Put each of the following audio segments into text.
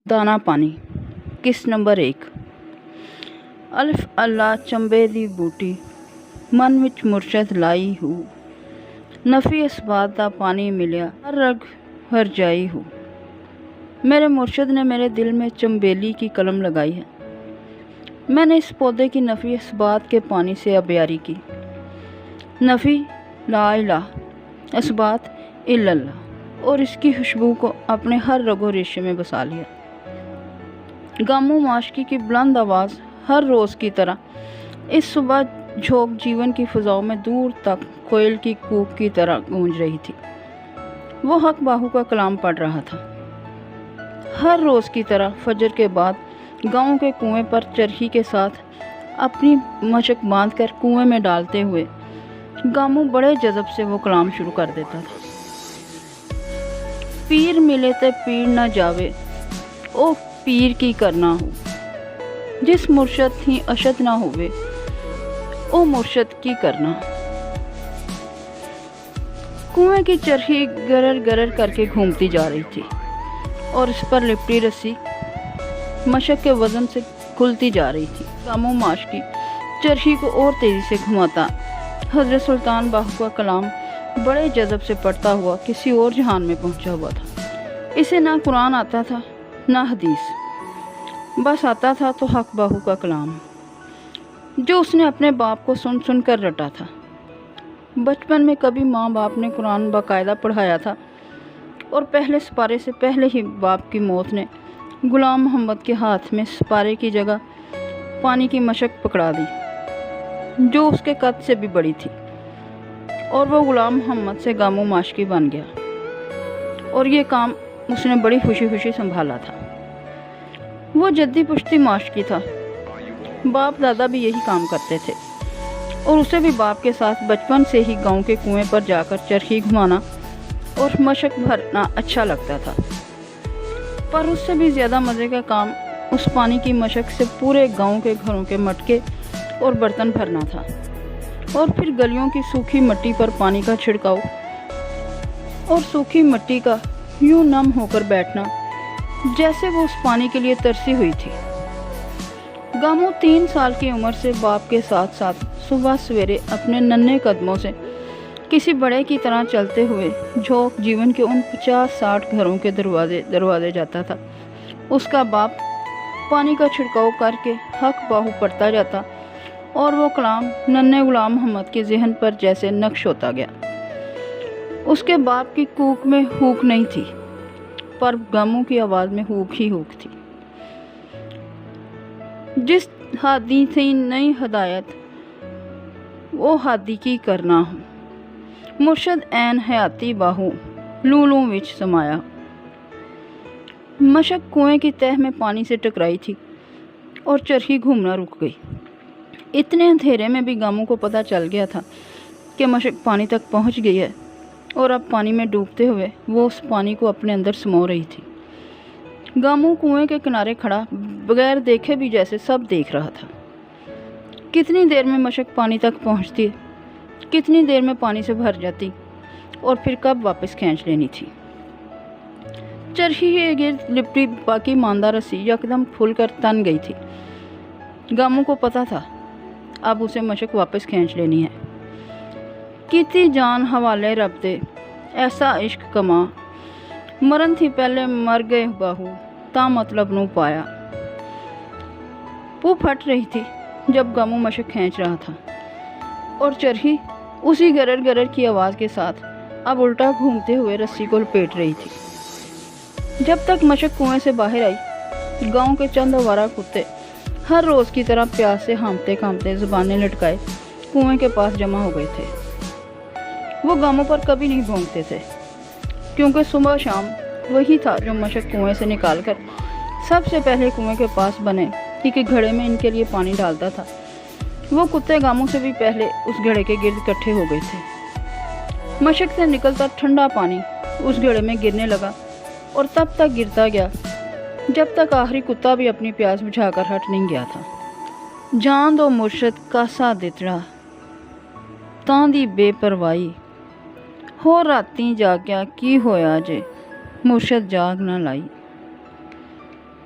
दाना पानी। किस नंबर 1। अल्फ अल्लाह चंबे दी बूटी, मन विच मुर्शद लाई हूँ। नफ़ी इसबात दा पानी मिलिया, हर रग हर जाई हूँ। मेरे मुर्शद ने मेरे दिल में चंबेली की कलम लगाई है। मैंने इस पौधे की नफ़ी इसबात के पानी से अबियारी की। नफ़ी ला इलाह, इसबात इल्लल्लाह, और इसकी खुशबू को अपने हर रगो रेशे में बसा लिया। गामो माशकी की बुलंद आवाज़ हर रोज़ की तरह इस सुबह झोंक जीवन की फ़िज़ाओं में दूर तक कोयल की कूक की तरह गूंज रही थी। वो हक बाहू का कलाम पढ़ रहा था। हर रोज़ की तरह फजर के बाद गांव के कुएं पर चरखी के साथ अपनी मशक बांधकर कुएं में डालते हुए गामू बड़े जज़ब से वो कलाम शुरू कर देता था। पीर मिले ते पीर न जावे, ओ पीर की करना हो। जिस मुर्शद थी अशद ना होवे, ओ मुर्शद की करना। कुएं की चरखी गरर गरर करके घूमती जा रही थी और इस पर लिपटी रस्सी मशक के वजन से खुलती जा रही थी। गामो माशकी चरखी को और तेजी से घुमाता हजरत सुल्तान बाहू का कलाम बड़े जज़ब से पढ़ता हुआ किसी और जहान में पहुंचा हुआ था। इसे ना कुरान आता था ना हदीस, बस आता था तो हक बाहू का कलाम, जो उसने अपने बाप को सुन सुन कर रटा था। बचपन में कभी माँ बाप ने कुरान बाकायदा पढ़ाया था और पहले सिपारे से पहले ही बाप की मौत ने गुलाम मोहम्मद के हाथ में सिपारे की जगह पानी की मशक पकड़ा दी, जो उसके कद से भी बड़ी थी, और वो गुलाम मोहम्मद से गामो माशकी बन गया और ये काम उसने बड़ी खुशी खुशी संभाला था। वो जद्दी पुश्ती माशकी था। बाप दादा भी यही काम करते थे और उसे भी बाप के साथ बचपन से ही गांव के कुएं पर जाकर चरखी घुमाना और मशक भरना अच्छा लगता था। पर उससे भी ज़्यादा मज़े का काम उस पानी की मशक से पूरे गांव के घरों के मटके और बर्तन भरना था, और फिर गलियों की सूखी मिट्टी पर पानी का छिड़काव और सूखी मिट्टी का यूं नम होकर बैठना जैसे वो उस पानी के लिए तरसी हुई थी। गामो 3 साल की उम्र से बाप के साथ साथ सुबह सवेरे अपने नन्हे कदमों से किसी बड़े की तरह चलते हुए झोंक जीवन के उन 50-60 घरों के दरवाजे जाता था। उसका बाप पानी का छिड़काव करके हक बाहू पड़ता जाता और वो कलाम नन्हे गुलाम मोहम्मद के जहन पर जैसे नक्श होता गया। उसके बाप की कूक में हूक नहीं थी, पर गामों की आवाज़ में हूक ही हूक थी। जिस हादी थी नई हदायत, वो हादी की करना हो। मुर्शद ऐन हयाती बाहू लूलों विच समाया। मशक कुएं की तह में पानी से टकराई थी और चरखी घूमना रुक गई। इतने अंधेरे में भी गामू को पता चल गया था कि मशक पानी तक पहुंच गई है और अब पानी में डूबते हुए वो उस पानी को अपने अंदर समो रही थी। गामू कुएं के किनारे खड़ा बगैर देखे भी जैसे सब देख रहा था। कितनी देर में मशक पानी तक पहुंचती, कितनी देर में पानी से भर जाती और फिर कब वापस खींच लेनी थी। चरखी के गिर्द लिपटी बाकी मांदा रस्सी यकदम फूलकर तन गई थी। गामू को पता था अब उसे मशक वापस खींच लेनी है। कीती जान हवाले रब दे, ऐसा इश्क कमा, मरन थी पहले मर गए बाहू, ता मतलब नू पाया। वो फट रही थी जब गामू मशक खींच रहा था और चरखी उसी गरर गरर की आवाज़ के साथ अब उल्टा घूमते हुए रस्सी को लपेट रही थी। जब तक मशक कुएं से बाहर आई, गांव के चंद आवारा कुत्ते हर रोज़ की तरह प्यास से हांफते कांपते ज़ुबानें लटकाए कुएं के पास जमा हो गए थे। वो गामों पर कभी नहीं भौंकते थे, क्योंकि सुबह शाम वही था जो मशक कुएं से निकालकर सबसे पहले कुएं के पास बने कि घड़े में इनके लिए पानी डालता था। वो कुत्ते गामों से भी पहले उस घड़े के गिर्द इकट्ठे हो गए थे। मशक से निकलता ठंडा पानी उस घड़े में गिरने लगा और तब तक गिरता गया जब तक आखिरी कुत्ता भी अपनी प्यास बुझाकर हट नहीं गया था। जान दो मुर्शद कासा दितड़ा, तां दी बेपरवाही, हो राती जाग्या की होया जे, मुर्शद जाग ना लाई।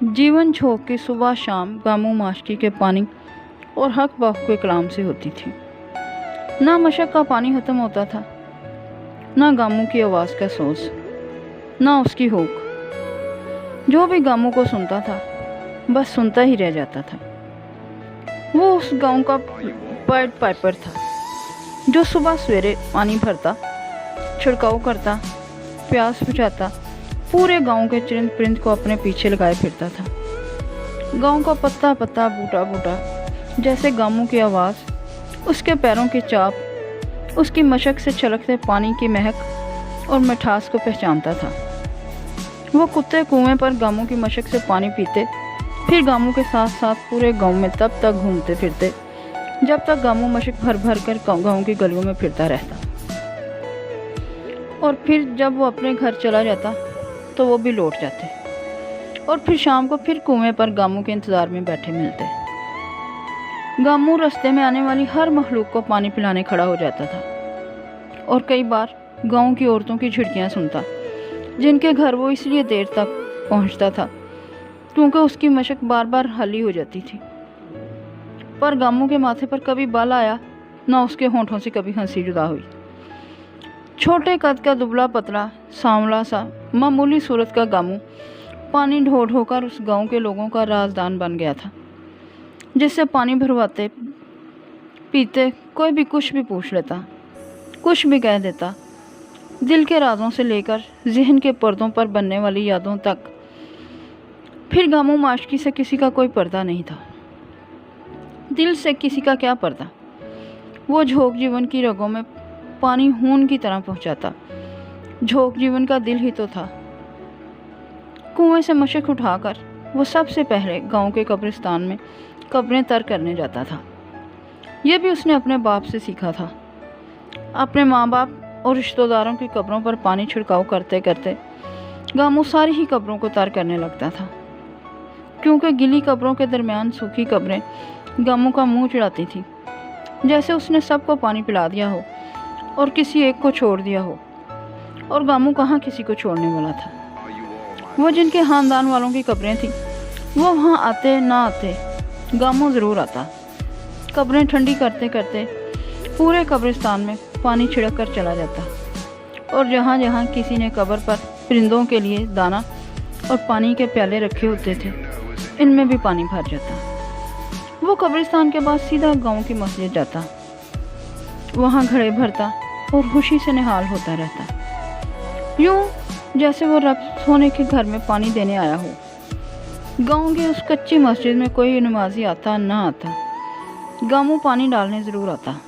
जीवन झोंक की सुबह शाम गामू माशकी के पानी और हक बाहू के कलाम से होती थी। ना मशक का पानी ख़त्म होता था, ना गामू की आवाज़ का सोच, ना उसकी होक। जो भी गामू को सुनता था बस सुनता ही रह जाता था। वो उस गांव का पाइड पाइपर था जो सुबह सवेरे पानी भरता, छिड़काव करता, प्यास बुझाता, पूरे गांव के चरिंद परिंद को अपने पीछे लगाए फिरता था। गांव का पत्ता पत्ता, बूटा बूटा, जैसे गामू की आवाज़, उसके पैरों की चाप, उसकी मशक से छलकते पानी की महक और मिठास को पहचानता था। वो कुत्ते कुएं पर गामू की मशक से पानी पीते, फिर गामू के साथ साथ पूरे गांव में तब तक घूमते फिरते जब तक गामू मशक भर भर कर गांव की गलियों में फिरता रहता। और फिर जब वो अपने घर चला जाता तो वो भी लौट जाते, और फिर शाम को फिर कुएं पर गामू के इंतज़ार में बैठे मिलते। गामू रास्ते में आने वाली हर मखलूक को पानी पिलाने खड़ा हो जाता था, और कई बार गांव की औरतों की झिड़कियाँ सुनता, जिनके घर वो इसलिए देर तक पहुंचता था क्योंकि उसकी मशक बार बार हली हो जाती थी। पर गामू के माथे पर कभी बाल आया, ना उसके होंठों से कभी हंसी जुदा हुई। छोटे कद का दुबला पतला सांवला सा मामूली सूरत का गामू पानी ढो ढो कर उस गांव के लोगों का राजदान बन गया था, जिससे पानी भरवाते पीते कोई भी कुछ भी पूछ लेता, कुछ भी कह देता। दिल के राजों से लेकर जहन के पर्दों पर बनने वाली यादों तक। फिर गामू माशकी से किसी का कोई पर्दा नहीं था। दिल से किसी का क्या पर्दा। वो झोंक जीवन की रगों में पानी खून की तरह पहुंचाता। झोंक जीवन का दिल ही तो था। कुएं से मशक उठाकर वो सबसे पहले गांव के कब्रिस्तान में कब्रें तर करने जाता था। यह भी उसने अपने बाप से सीखा था। अपने माँ बाप और रिश्तेदारों की कब्रों पर पानी छिड़काव करते करते गामू सारी ही कब्रों को तर करने लगता था, क्योंकि गीली कब्रों के दरमियान सूखी कब्रें गामू का मुंह चिढ़ाती थी, जैसे उसने सबको पानी पिला दिया हो और किसी एक को छोड़ दिया हो। और गामू कहाँ किसी को छोड़ने वाला था। वो जिनके खानदान वालों की कब्रें थी वो वहाँ आते ना आते, गामू ज़रूर आता। कब्रें ठंडी करते करते पूरे कब्रिस्तान में पानी छिड़क कर चला जाता, और जहाँ जहाँ किसी ने कब्र पर परिंदों के लिए दाना और पानी के प्याले रखे होते थे, इनमें भी पानी भर जाता। वो कब्रिस्तान के बाद सीधा गांव की मस्जिद जाता, वहाँ घड़े भरता और खुशी से निहाल होता रहता, यूँ जैसे वो रब सोने के घर में पानी देने आया हो। गांव की उस कच्ची मस्जिद में कोई नमाजी आता ना आता, गामू पानी डालने ज़रूर आता।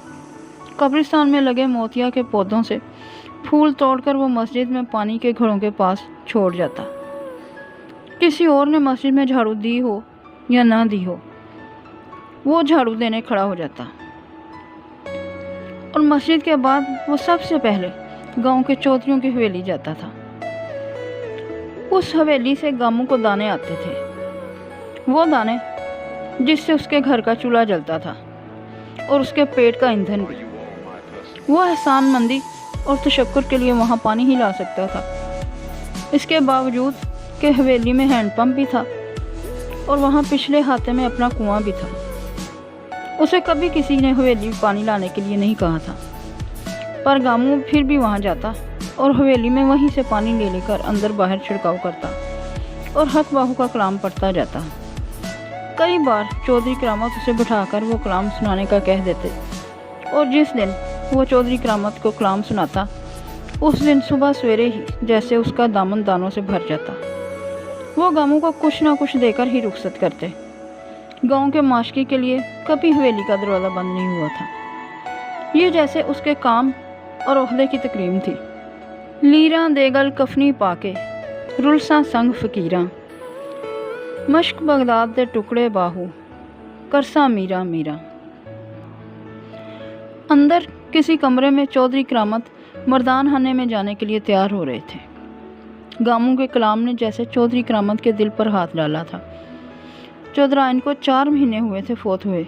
कब्रिस्तान में लगे मोतिया के पौधों से फूल तोड़कर वो मस्जिद में पानी के घड़ों के पास छोड़ जाता। किसी और ने मस्जिद में झाड़ू दी हो या ना दी हो, वो झाड़ू देने खड़ा हो जाता, और मस्जिद के बाद वो सबसे पहले गांव के चौधरियों की हवेली जाता था। उस हवेली से गामू को दाने आते थे, वो दाने जिससे उसके घर का चूल्हा जलता था और उसके पेट का ईंधन भी। वो एहसान मंदी और तशक्कुर के लिए वहाँ पानी ही ला सकता था, इसके बावजूद कि हवेली में हैंडपम्प भी था और वहाँ पिछले हाथे में अपना कुआं भी था। उसे कभी किसी ने हवेली में पानी लाने के लिए नहीं कहा था, पर गामू फिर भी वहाँ जाता और हवेली में वहीं से पानी ले लेकर अंदर बाहर छिड़काव करता और हक बाहू का कलाम पढ़ता जाता। कई बार चौधरी करामत उसे बिठाकर वो कलाम सुनाने का कह देते, और जिस दिन वो चौधरी करामत को कलाम सुनाता उस दिन सुबह सवेरे ही जैसे उसका दामन दानों से भर जाता। वो गामू को कुछ ना कुछ देकर ही रुखसत करते। गांव के माशकी के लिए कभी हवेली का दरवाज़ा बंद नहीं हुआ था। ये जैसे उसके काम और ओहदे की तकरीम थी। लीरा देगल कफनी पाके रुलसा संग फकीरां, मश्क बगदाद दे टुकड़े बाहू करसा मीरा मीरा। अंदर किसी कमरे में चौधरी करामत मर्दान खाने में जाने के लिए तैयार हो रहे थे। गामू के कलाम ने जैसे चौधरी करामत के दिल पर हाथ डाला था। चौधराइन को 4 महीने हुए थे फोत हुए,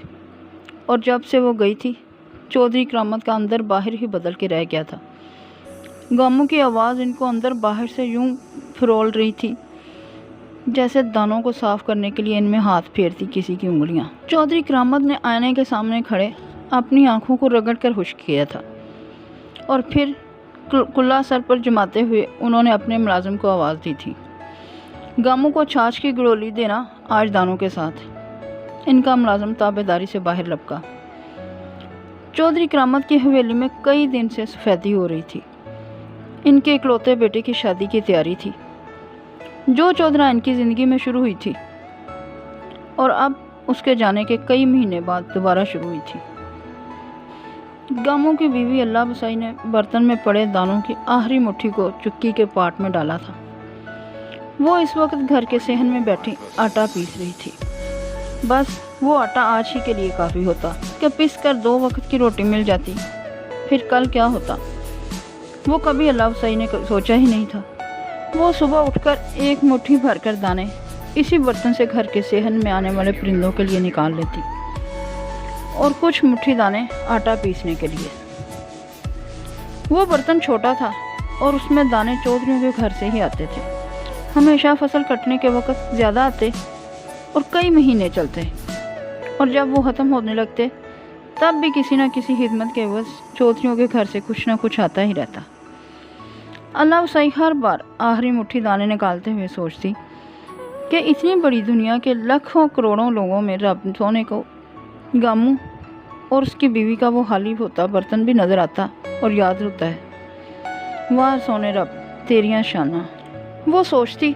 और जब से वो गई थी चौधरी करामत का अंदर बाहर ही बदल के रह गया था। गामू की आवाज़ इनको अंदर बाहर से यूं फरोल रही थी جیسے دانوں کو صاف کرنے کے لیے ان میں ہاتھ پھیرتی کسی کی انگلیاں۔ چودھری کرامت نے آئینے کے سامنے کھڑے اپنی آنکھوں کو رگڑ کر خشک کیا تھا اور پھر کلا سر پر جماتے ہوئے انہوں نے اپنے ملازم کو آواز دی تھی، گاموں کو چھاچھ کی گڑولی دینا آج دانوں کے ساتھ۔ ان کا ملازم تابعداری سے باہر لپکا۔ چودھری کرامت کی حویلی میں کئی دن سے سفیدی ہو رہی تھی۔ ان کے اکلوتے بیٹے کی شادی کی تیاری تھی جو چودھرا ان کی زندگی میں شروع ہوئی تھی اور اب اس کے جانے کے کئی مہینے بعد دوبارہ شروع ہوئی تھی۔ گاموں کی بیوی اللہ بسائی نے برتن میں پڑے دانوں کی آخری مٹھی کو چکی کے پاٹ میں ڈالا تھا۔ وہ اس وقت گھر کے صحن میں بیٹھی آٹا پیس رہی تھی۔ بس وہ آٹا آج ہی کے لیے کافی ہوتا کہ پیس کر 2 وقت کی روٹی مل جاتی، پھر کل کیا ہوتا وہ کبھی اللہ بسائی نے سوچا ہی نہیں تھا۔ وہ صبح اٹھ کر ایک مٹھی بھر کر دانے اسی برتن سے گھر کے صحن میں آنے والے پرندوں کے لیے نکال لیتی اور کچھ مٹھی دانے آٹا پیسنے کے لیے۔ وہ برتن چھوٹا تھا اور اس میں دانے چودھریوں کے گھر سے ہی آتے تھے۔ ہمیشہ فصل کٹنے کے وقت زیادہ آتے اور کئی مہینے چلتے، اور جب وہ ختم ہونے لگتے تب بھی کسی نہ کسی خدمت کے عوض چودھریوں کے گھر سے کچھ نہ کچھ آتا ہی رہتا۔ اللہ بسائی ہر بار آخری مٹھی دانے نکالتے ہوئے سوچتی کہ اتنی بڑی دنیا کے لاکھوں کروڑوں لوگوں میں رب سونے کو گاموں اور اس کی بیوی کا وہ خالی ہوتا برتن بھی نظر آتا اور یاد ہوتا ہے۔ واہ سونے رب تیریاں شانہ، وہ سوچتی،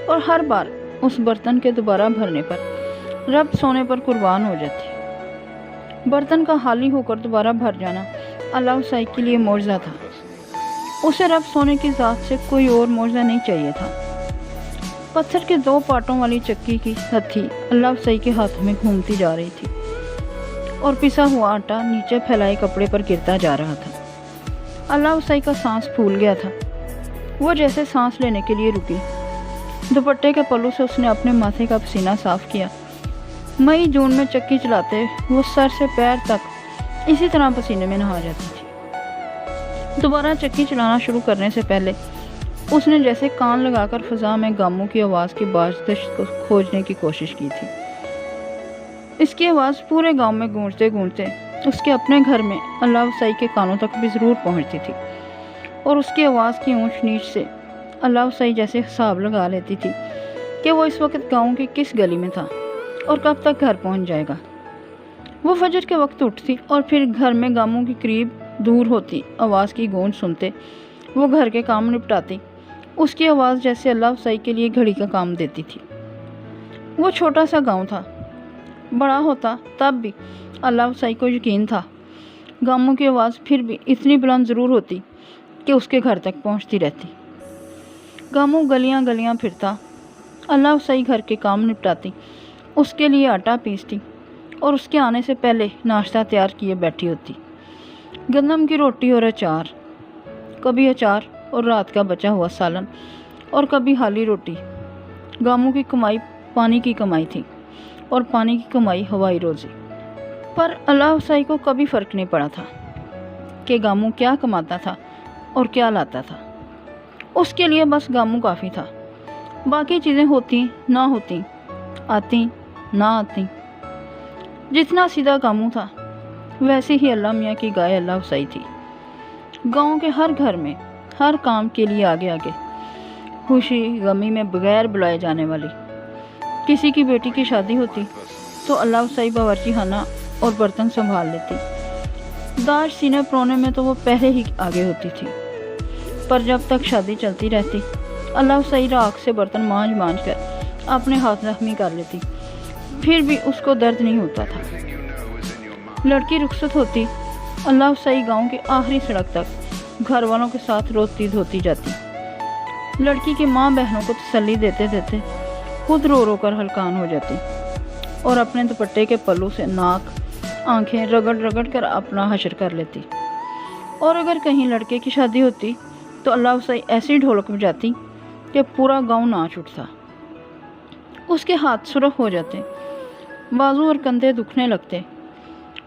اور ہر بار اس برتن کے دوبارہ بھرنے پر رب سونے پر قربان ہو جاتی۔ برتن کا خالی ہو کر دوبارہ بھر جانا اللہ بسائی کے لیے معجزہ تھا۔ اسے رب سونے کی ذات سے کوئی اور معجزہ نہیں چاہیے تھا۔ پتھر کے 2 پارٹوں والی چکی کی ہتھی اللہ بسائی کے ہاتھ میں گھومتی جا رہی تھی اور پسا ہوا آٹا نیچے پھیلائے کپڑے پر گرتا جا رہا تھا۔ اللہ بسائی کا سانس پھول گیا تھا۔ وہ جیسے سانس لینے کے لیے رکی۔ دوپٹے کے پلو سے اس نے اپنے ماتھے کا پسینہ صاف کیا۔ مئی جون میں چکی چلاتے وہ سر سے پیر تک اسی طرح پسینے میں نہا جاتی تھی۔ دوبارہ چکی چلانا شروع کرنے سے پہلے اس نے جیسے کان لگا کر فضا میں گاموں کی آواز کی بازدشت کو کھوجنے کی کوشش کی تھی۔ اس کی آواز پورے گاؤں میں گونجتے گونجتے اس کے اپنے گھر میں اللہ بسائی کے کانوں تک بھی ضرور پہنچتی تھی، اور اس کی آواز کی اونچ نیچ سے اللہ بسائی جیسے حساب لگا لیتی تھی کہ وہ اس وقت گاؤں کی کس گلی میں تھا اور کب تک گھر پہنچ جائے گا۔ وہ فجر کے وقت اٹھتی اور پھر گھر میں گاموں کی قریب دور ہوتی آواز کی گونج سنتے وہ گھر کے کام نپٹاتی۔ اس کی آواز جیسے اللہ بسائی کے لیے گھڑی کا کام دیتی تھی۔ وہ چھوٹا سا گاؤں تھا، بڑا ہوتا تب بھی اللہ بسائی کو یقین تھا گاموں کی آواز پھر بھی اتنی بلند ضرور ہوتی کہ اس کے گھر تک پہنچتی رہتی۔ گاموں گلیاں گلیاں پھرتا، اللہ بسائی گھر کے کام نپٹاتی، اس کے لیے آٹا پیستی اور اس کے آنے سے پہلے ناشتہ تیار کیے بیٹھی ہوتی۔ گندم کی روٹی اور اچار، کبھی اچار اور رات کا بچا ہوا سالن، اور کبھی خالی روٹی۔ گاموں کی کمائی پانی کی کمائی تھی اور پانی کی کمائی ہوائی روزی۔ پر اللہ بسائی کو کبھی فرق نہیں پڑا تھا کہ گاموں کیا کماتا تھا اور کیا لاتا تھا۔ اس کے لیے بس گاموں کافی تھا، باقی چیزیں ہوتی نہ ہوتی، آتی نہ آتی۔ جتنا سیدھا گاموں تھا ویسے ہی اللہ میاں کی گائے اللہ بسائی تھی۔ گاؤں کے ہر گھر میں ہر کام کے لیے آگے آگے، خوشی غمی میں بغیر بلائے جانے والی۔ کسی کی بیٹی کی شادی ہوتی تو اللہ بسائی باورچی خانہ اور برتن سنبھال لیتی۔ داج سینے پرونے میں تو وہ پہلے ہی آگے ہوتی تھی، پر جب تک شادی چلتی رہتی اللہ بسائی راکھ سے برتن مانج مانج کر اپنے ہاتھ زخمی کر لیتی، پھر بھی اس کو درد نہیں ہوتا تھا۔ لڑکی رخصت ہوتی، اللہ بسائی گاؤں کی آخری سڑک تک گھر والوں کے ساتھ روتی دھوتی جاتی۔ لڑکی کی ماں بہنوں کو تسلی دیتے دیتے خود رو رو کر ہلکان ہو جاتی اور اپنے دوپٹے کے پلو سے ناک آنکھیں رگڑ رگڑ کر اپنا حشر کر لیتی۔ اور اگر کہیں لڑکے کی شادی ہوتی تو اللہ بسائی ایسی ڈھولک بجاتی کہ پورا گاؤں ناچ اٹھتا۔ اس کے ہاتھ سرخ ہو جاتے، بازو اور کندھے دکھنے لگتے،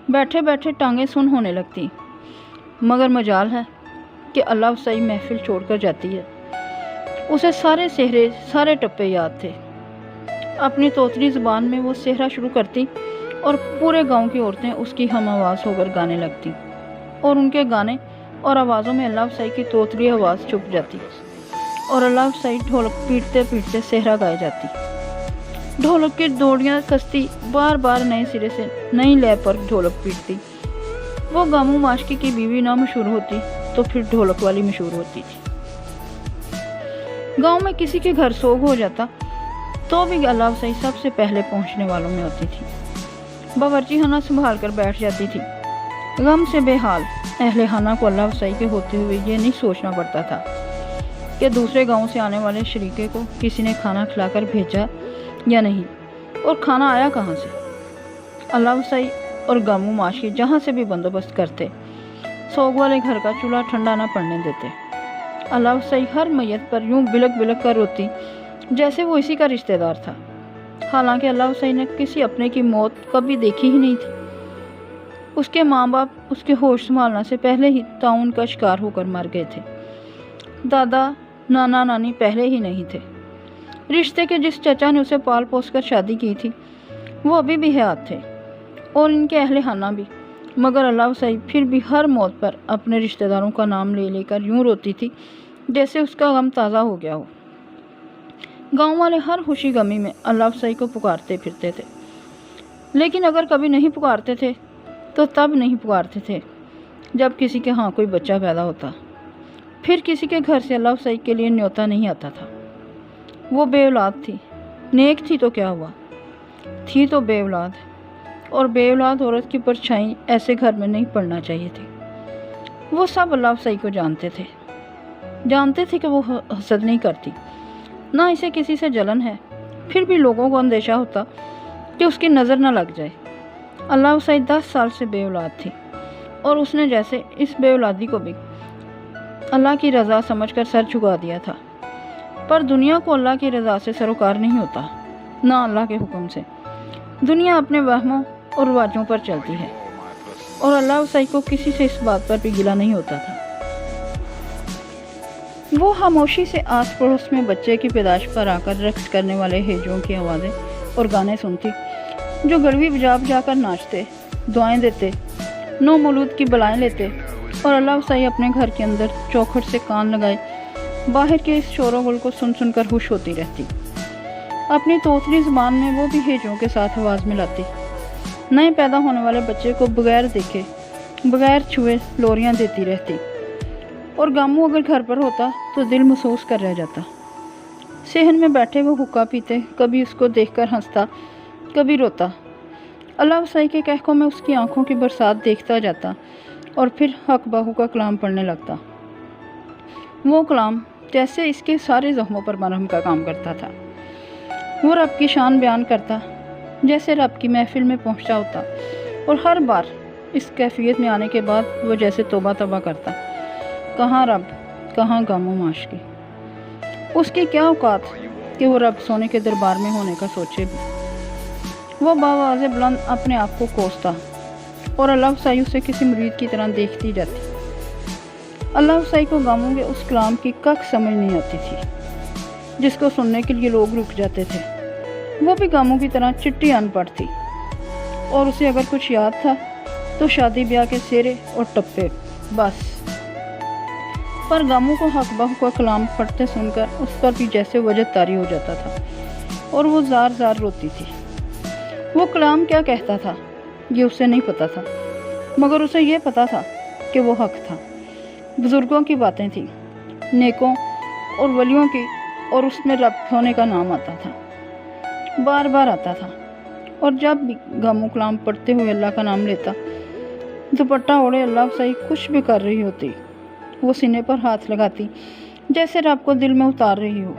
بیٹھے بیٹھے ٹانگیں سن ہونے لگتی، مگر مجال ہے کہ اللہ بسائی محفل چھوڑ کر جاتی ہے उसे सारे सेहरे, सारे टप्पे याद थे। अपनी तोतली ज़ुबान में वो सेहरा शुरू करती और पूरे गांव की औरतें उसकी हम आवाज़ होकर गाने लगती और उनके गाने और आवाज़ों में अल्लाह साईं की तोतली आवाज़ छुप जाती और अल्लाह साईं ढोलक पीटते पीटते सेहरा गाए जाती। ढोलक की डोरियाँ कसती, बार बार नए सिरे से नई लय पर ढोलक पीटती। वो गामू माशकी की बीवी ना मशहूर होती तो फिर ढोलक वाली मशहूर होती थी। गांव में किसी के घर सोग हो जाता तो भी अल्लाह साईं सबसे पहले पहुंचने वालों में होती थी। बावर्ची खाना संभाल कर बैठ जाती थी। गम से बेहाल अहले खाना को अल्लाह साईं के होते हुए ये नहीं सोचना पड़ता था कि दूसरे गांव से आने वाले शरीके को किसी ने खाना खिलाकर भेजा या नहीं और खाना आया कहाँ से। अल्लाह साईं और गामू माशकी जहाँ से भी बंदोबस्त करते, सोग वाले घर का चूल्हा ठंडा न पड़ने देते। अल्लाह साईं हर मैयत पर यूं बिलक बिलक कर रोती जैसे वो इसी का रिश्तेदार था। हालांकि अल्लाह साईं ने किसी अपने की मौत कभी देखी ही नहीं थी। उसके माँ बाप उसके होश संभालने से पहले ही ताउन का शिकार होकर मर गए थे। दादा नाना नानी पहले ही नहीं थे। रिश्ते के जिस चचा ने उसे पाल पोस कर शादी की थी वो अभी भी हयात थे और इनके अहले खाना भी। मगर अल्लाह साईं फिर भी हर मौत पर अपने रिश्तेदारों का नाम ले लेकर यूं रोती थी जैसे उसका गम ताज़ा हो गया हो। गांव वाले हर खुशी गमी में अल्लाह साईं को पुकारते फिरते थे, लेकिन अगर कभी नहीं पुकारते थे तो तब नहीं पुकारते थे जब किसी के यहाँ कोई बच्चा पैदा होता। फिर किसी के घर से अल्लाह साईं के लिए न्योता नहीं आता था। वो बेऔलाद थी। नेक थी तो क्या हुआ, थी तो बेऔलाद, और बेऔलाद औरत की परछाई ऐसे घर में नहीं पड़ना चाहिए थी। वो सब अल्लाह साईं को जानते थे कि वो हसद नहीं करती, ना इसे किसी से जलन है। फिर भी लोगों को अंदेशा होता कि उसकी नज़र न लग जाए। अल्लाह साईं 10 साल से बेऔलाद थी और उसने जैसे इस बेऔलादी को भी अल्लाह की रज़ा समझकर सर झुका दिया था। पर दुनिया को अल्लाह की रज़ा से सरोकार नहीं होता, ना अल्लाह के हुक्म से। दुनिया अपने वहमों और रिवाजों पर चलती है और अल्लाह साईं को किसी से इस बात पर भी गिला नहीं होता था। वो खामोशी से आस पड़ोस में बच्चे की पैदाइश पर आकर रक्स करने वाले हेजों की आवाज़ें और गाने सुनती, जो गड़वी बजा कर नाचते, दुआएं देते, नो मौलूद की बलाएं लेते और अल्लाह साईं अपने घर के अंदर चौखट से कान लगाए बाहर के इस शोर गुल को सुन सुनकर खुश होती रहती। अपनी तोतली ज़ुबान में वो भी हेजों के साथ आवाज़ मिलाती। नए पैदा होने वाले बच्चे को बगैर देखे, बगैर छुए लोरियां देती रहती और गामू अगर घर पर होता तो दिल महसूस कर रह जाता। सेहन में बैठे वो हुक्का पीते, कभी उसको देखकर हंसता, कभी रोता। अल्लाह साईं के कहकों में उसकी आंखों की बरसात देखता जाता और फिर हक बाहू का कलाम पढ़ने लगता। वो कलाम जैसे इसके सारे जख्मों पर मरहम का काम करता था। वो रब की शान बयान करता जैसे रब की महफिल में पहुंचता होता और हर बार इस कैफियत में आने के बाद वो जैसे तौबा तौबा करता, कहाँ रब, कहाँ गामू माशकी। उसकी क्या औकात कि वो रब सोने के दरबार में होने का सोचे भी। वो बावाज़े बुलंद अपने आप को कोसता और अल्लाह साईं उसे किसी मुरीद की तरह देखती जाती। अल्लाह साईं को गामू के उस कलाम की कख समझ नहीं आती थी जिसको सुनने के लिए लोग रुक जाते थे। वो भी गामू की तरह चिट्टी अनपढ़ थी और उसे अगर कुछ याद था तो शादी ब्याह के सेरे और टप्पे बस। पर गामू को हक बाहू का कलाम पढ़ते सुनकर उस पर भी जैसे वजह तारी हो जाता था और वो जार जार रोती थी। वो कलाम क्या कहता था ये उसे नहीं पता था, मगर उसे ये पता था कि वो हक था। बुज़ुर्गों की बातें थी, नेकों और वलियों की, और उसमें रब होने का नाम आता था, बार बार आता था। और जब भी गामू कलाम पढ़ते हुए अल्लाह का नाम लेता, दुपट्टा ओढ़े अल्लाह साईं कुछ भी कर रही होती, वो सीने पर हाथ लगाती जैसे रब को दिल में उतार रही हो।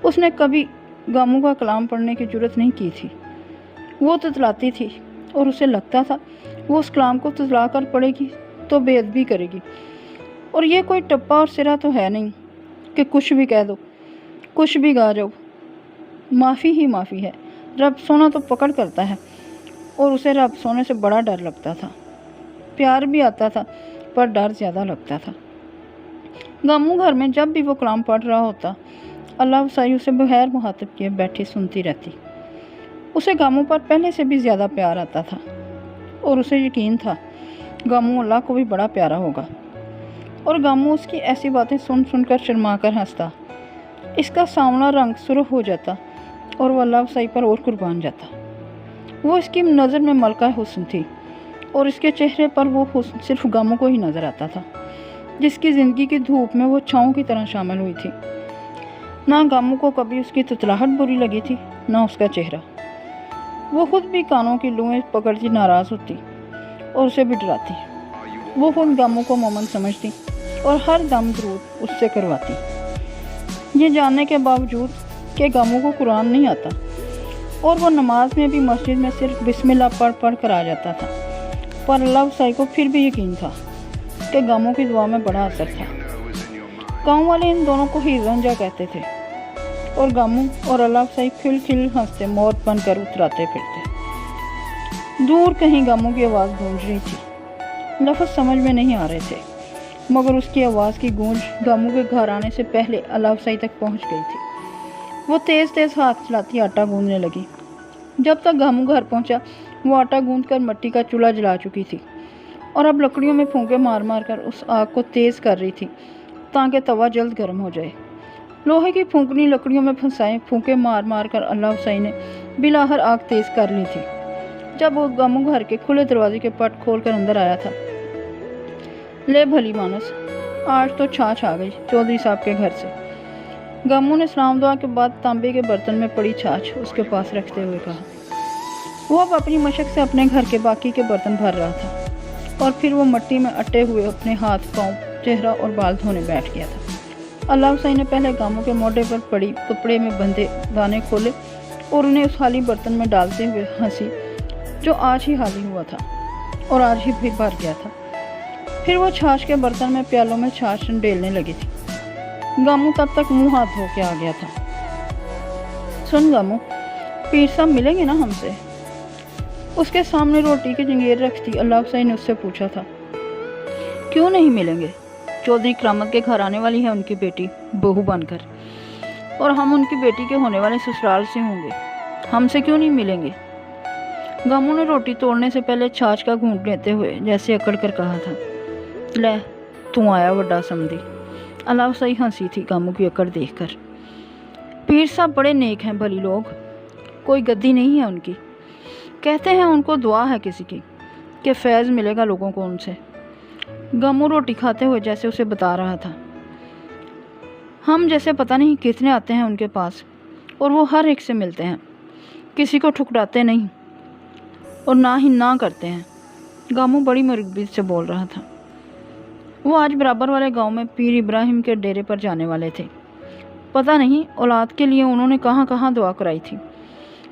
उसने कभी गामू का कलाम पढ़ने की जुर्रत नहीं की थी। वो तुतलाती थी और उसे लगता था वो उस कलाम को तुतला कर पढ़ेगी तो बेअदबी करेगी। और ये कोई टप्पा और सिरा तो है नहीं कि कुछ भी कह दो, कुछ भी गा जाओ, माफ़ी ही माफ़ी है। रब सोना तो पकड़ करता है और उसे रब सोने से बड़ा डर लगता था। प्यार भी आता था पर डर ज़्यादा लगता था। गामू घर में जब भी वो कलाम पढ़ रहा होता अल्लाह वसाई उसे बगैर मुखातब किए बैठी सुनती रहती। उसे गामू पर पहले से भी ज़्यादा प्यार आता था और उसे यकीन था गामू अल्लाह को भी बड़ा प्यारा होगा। और गामू उसकी ऐसी बातें सुन सुनकर शर्मा कर हंसता। इसका सांवला रंग सुर्ख हो जाता और वह अल्लाह वसाई पर और कुर्बान जाता। वो इसकी नज़र में मलका हुस्न थी और इसके चेहरे पर वो हुस्न सिर्फ गामू को ही नज़र आता था, जिसकी ज़िंदगी की धूप में वो छाँव की तरह शामिल हुई थी। ना गामू को कभी उसकी तुतलाहट बुरी लगी थी, ना उसका चेहरा। वो खुद भी कानों की लुएं पकड़ती नाराज़ होती और उसे भी डराती। वो खुद गामू को मोमन समझती और हर दम दरूद उससे करवाती। ये जानने के बावजूद कि गामू को कुरान नहीं आता और वो नमाज में भी मस्जिद में सिर्फ बिस्मिल्लाह पढ़ पढ़ कर आ जाता था, पर अल्लाह वसाई को फिर भी यकीन था कि गामू की दुआ में बड़ा असर था। गाँव वाले इन दोनों को ही रंजा कहते थे और गामू और अल्लाह वसाई खिल खिल हंसते मौत बनकर उतराते फिरते। दूर कहीं गामू की आवाज़ गूंज रही थी। लफ्ज़ समझ में नहीं आ रहे थे, मगर उसकी आवाज़ की गूंज गामू के घर आने से पहले अल्लाह वसाई तक पहुंच गई थी। वो तेज़ तेज़ हाथ चलाती आटा गूंदने लगी। जब तक गामू घर पहुंचा, वो आटा गूंद कर मिट्टी का चूल्हा जला चुकी थी और अब लकड़ियों में फूंके मार मार कर उस आग को तेज़ कर रही थी ताकि तवा जल्द गर्म हो जाए। लोहे की फूंकनी लकड़ियों में फंसाए फूंके मार मार कर अल्लाह वसाई ने बिलाहर आग तेज़ कर ली थी। जब वो गामू घर के खुले दरवाजे के पट खोल कर अंदर आया था, ले भली मानस, आज तो छाछ आ गई चौधरी साहब के घर से। गामू ने सलाम दुआ के बाद तांबे के बर्तन में पड़ी छाछ उसके पास रखते हुए कहा। वो अब अपनी मशक से अपने घर के बाकी के बर्तन भर रहा था और फिर वो मिट्टी में अटे हुए अपने हाथ पाँव चेहरा और बाल धोने बैठ गया था। अल्लाह वसाई ने पहले गामू के मोढे पर पड़ी कपड़े में बंधे दाने खोले और उन्हें उस खाली बर्तन में डालते हुए हंसी, जो आज ही खाली हुआ था और आज ही भी भर गया था। फिर वो छाछ के बर्तन में प्यालों में छाछ डेलने लगी थी। गामू तब तक मुंह हाथ धो के आ गया था। सुन गामू, पीर साहब मिलेंगे ना हमसे? उसके सामने रोटी की जंगीर रखती अल्लाह वसाई ने उससे पूछा था। क्यों नहीं मिलेंगे? चौधरी करामत के घर आने वाली है उनकी बेटी बहू बनकर, और हम उनकी बेटी के होने वाले ससुराल से होंगे, हमसे क्यों नहीं मिलेंगे? गामू ने रोटी तोड़ने से पहले छाछ का घूंट लेते हुए जैसे अकड़ कर कहा था। ले, तू आया वड्डा समझी। अल्लाह वसाई हंसी थी गामू की अकड़ देखकर। पीर साहब बड़े नेक हैं, भली लोग, कोई गद्दी नहीं है उनकी। कहते हैं उनको दुआ है किसी की कि फैज़ मिलेगा लोगों को उनसे। गामू रोटी खाते हुए जैसे उसे बता रहा था। हम जैसे पता नहीं कितने आते हैं उनके पास और वो हर एक से मिलते हैं, किसी को ठुकराते नहीं और ना ही ना करते हैं। गामू बड़ी मुरब्बत से बोल रहा था। वो आज बराबर वाले गांव में पीर इब्राहिम के डेरे पर जाने वाले थे। पता नहीं औलाद के लिए उन्होंने कहाँ कहाँ दुआ कराई थी,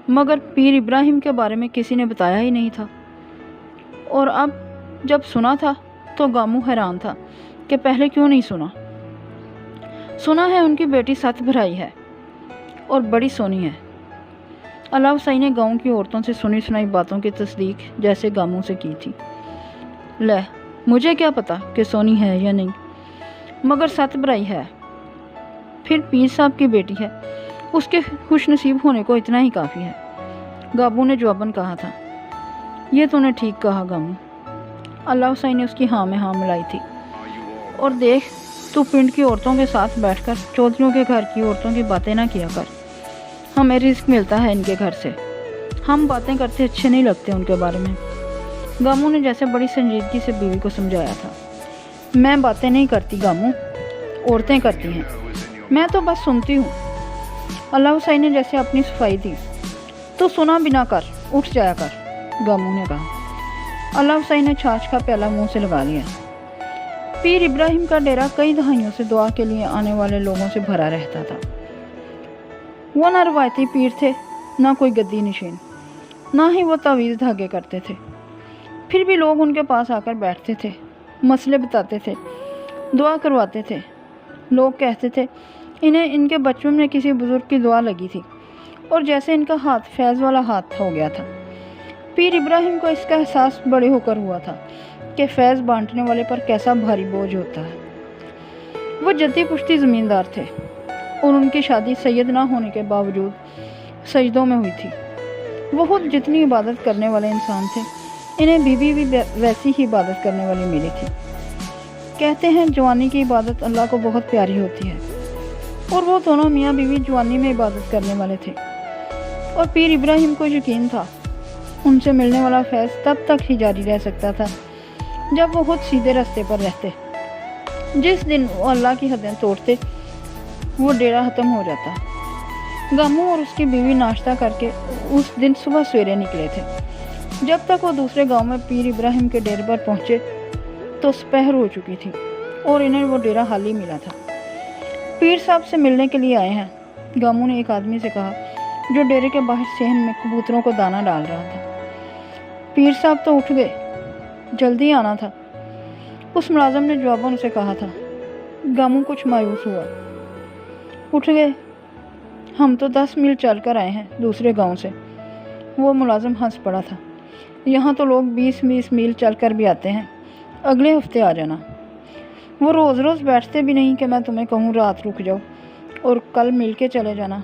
मगर पीर इब्राहिम के बारे में किसी ने बताया ही नहीं था। और अब जब सुना था तो गामू हैरान था कि पहले क्यों नहीं सुना। सुना है उनकी बेटी 7 भराई है और बड़ी सोनी है। अल्लाह वसाई ने गाँव की औरतों से सुनी सुनाई बातों की तस्दीक जैसे गामू से की थी। ले, मुझे क्या पता कि सोनी है या नहीं, मगर 7 भराई है, फिर पीर साहब की बेटी है, उसके खुश नसीब होने को इतना ही काफ़ी है। गामू ने जवाबन कहा था। ये तूने ठीक कहा गामू। अल्लाह वसाई ने उसकी हाँ में हाँ मिलाई थी। और देख, तू पिंड की औरतों के साथ बैठकर चौधरियों के घर की औरतों की बातें ना किया कर। हमें रिस्क मिलता है इनके घर से, हम बातें करते अच्छे नहीं लगते उनके बारे में। गामू ने जैसे बड़ी संजीदगी से बीवी को समझाया था। मैं बातें नहीं करती गामू, औरतें करती हैं, मैं तो बस सुनती हूँ। अल्लाह वसाई ने जैसे अपनी सफाई दी। तो सुना बिना कर, उठ जाया कर, गामू ने कहा। अल्लाह वसाई ने छाछ का प्याला मुंह से लगा लिया। पीर इब्राहिम का डेरा कई दहाइयों से दुआ के लिए आने वाले लोगों से भरा रहता था। वो ना रवायती पीर थे, ना कोई गद्दी नशीन, ना ही वो तावीज़ धागे करते थे। फिर भी लोग उनके पास आकर बैठते थे, मसले बताते थे, दुआ करवाते थे। लोग कहते थे इन्हें इनके बचपन में किसी बुज़ुर्ग की दुआ लगी थी और जैसे इनका हाथ फैज़ वाला हाथ हो गया था। पीर इब्राहिम को इसका एहसास बड़े होकर हुआ था कि फैज़ बांटने वाले पर कैसा भारी बोझ होता है। वो जद्दी पुश्ती ज़मींदार थे اور ان کی شادی سید نہ ہونے کے باوجود سجدوں میں ہوئی تھی۔ وہ خود جتنی عبادت کرنے والے انسان تھے، انہیں بیوی بھی ویسی ہی عبادت کرنے والی ملی تھی۔ کہتے ہیں جوانی کی عبادت اللہ کو بہت پیاری ہوتی ہے، اور وہ دونوں میاں بیوی جوانی میں عبادت کرنے والے تھے، اور پیر ابراہیم کو یقین تھا ان سے ملنے والا فیض تب تک ہی جاری رہ سکتا تھا جب وہ خود سیدھے راستے پر رہتے۔ جس دن وہ اللہ کی حدیں توڑتے، وہ ڈیرا ختم ہو جاتا۔ گامو اور اس کی بیوی ناشتہ کر کے اس دن صبح سویرے نکلے تھے۔ جب تک وہ دوسرے گاؤں میں پیر ابراہیم کے ڈیرے پر پہنچے تو سپہر ہو چکی تھی اور انہیں وہ ڈیرا خالی ملا تھا۔ پیر صاحب سے ملنے کے لیے آئے ہیں، گامو نے ایک آدمی سے کہا جو ڈیرے کے باہر صحن میں کبوتروں کو دانہ ڈال رہا تھا۔ پیر صاحب تو اٹھ گئے، جلدی آنا تھا، اس ملازم نے جواباً اسے کہا تھا۔ گامو کچھ مایوس ہوا۔ اٹھ گئے؟ ہم تو 10 میل چل کر آئے ہیں دوسرے گاؤں سے۔ وہ ملازم ہنس پڑا تھا۔ یہاں تو لوگ 20 میل چل کر بھی آتے ہیں، اگلے ہفتے آ جانا۔ وہ روز روز بیٹھتے بھی نہیں کہ میں تمہیں کہوں رات رک جاؤ اور کل مل کے چلے جانا۔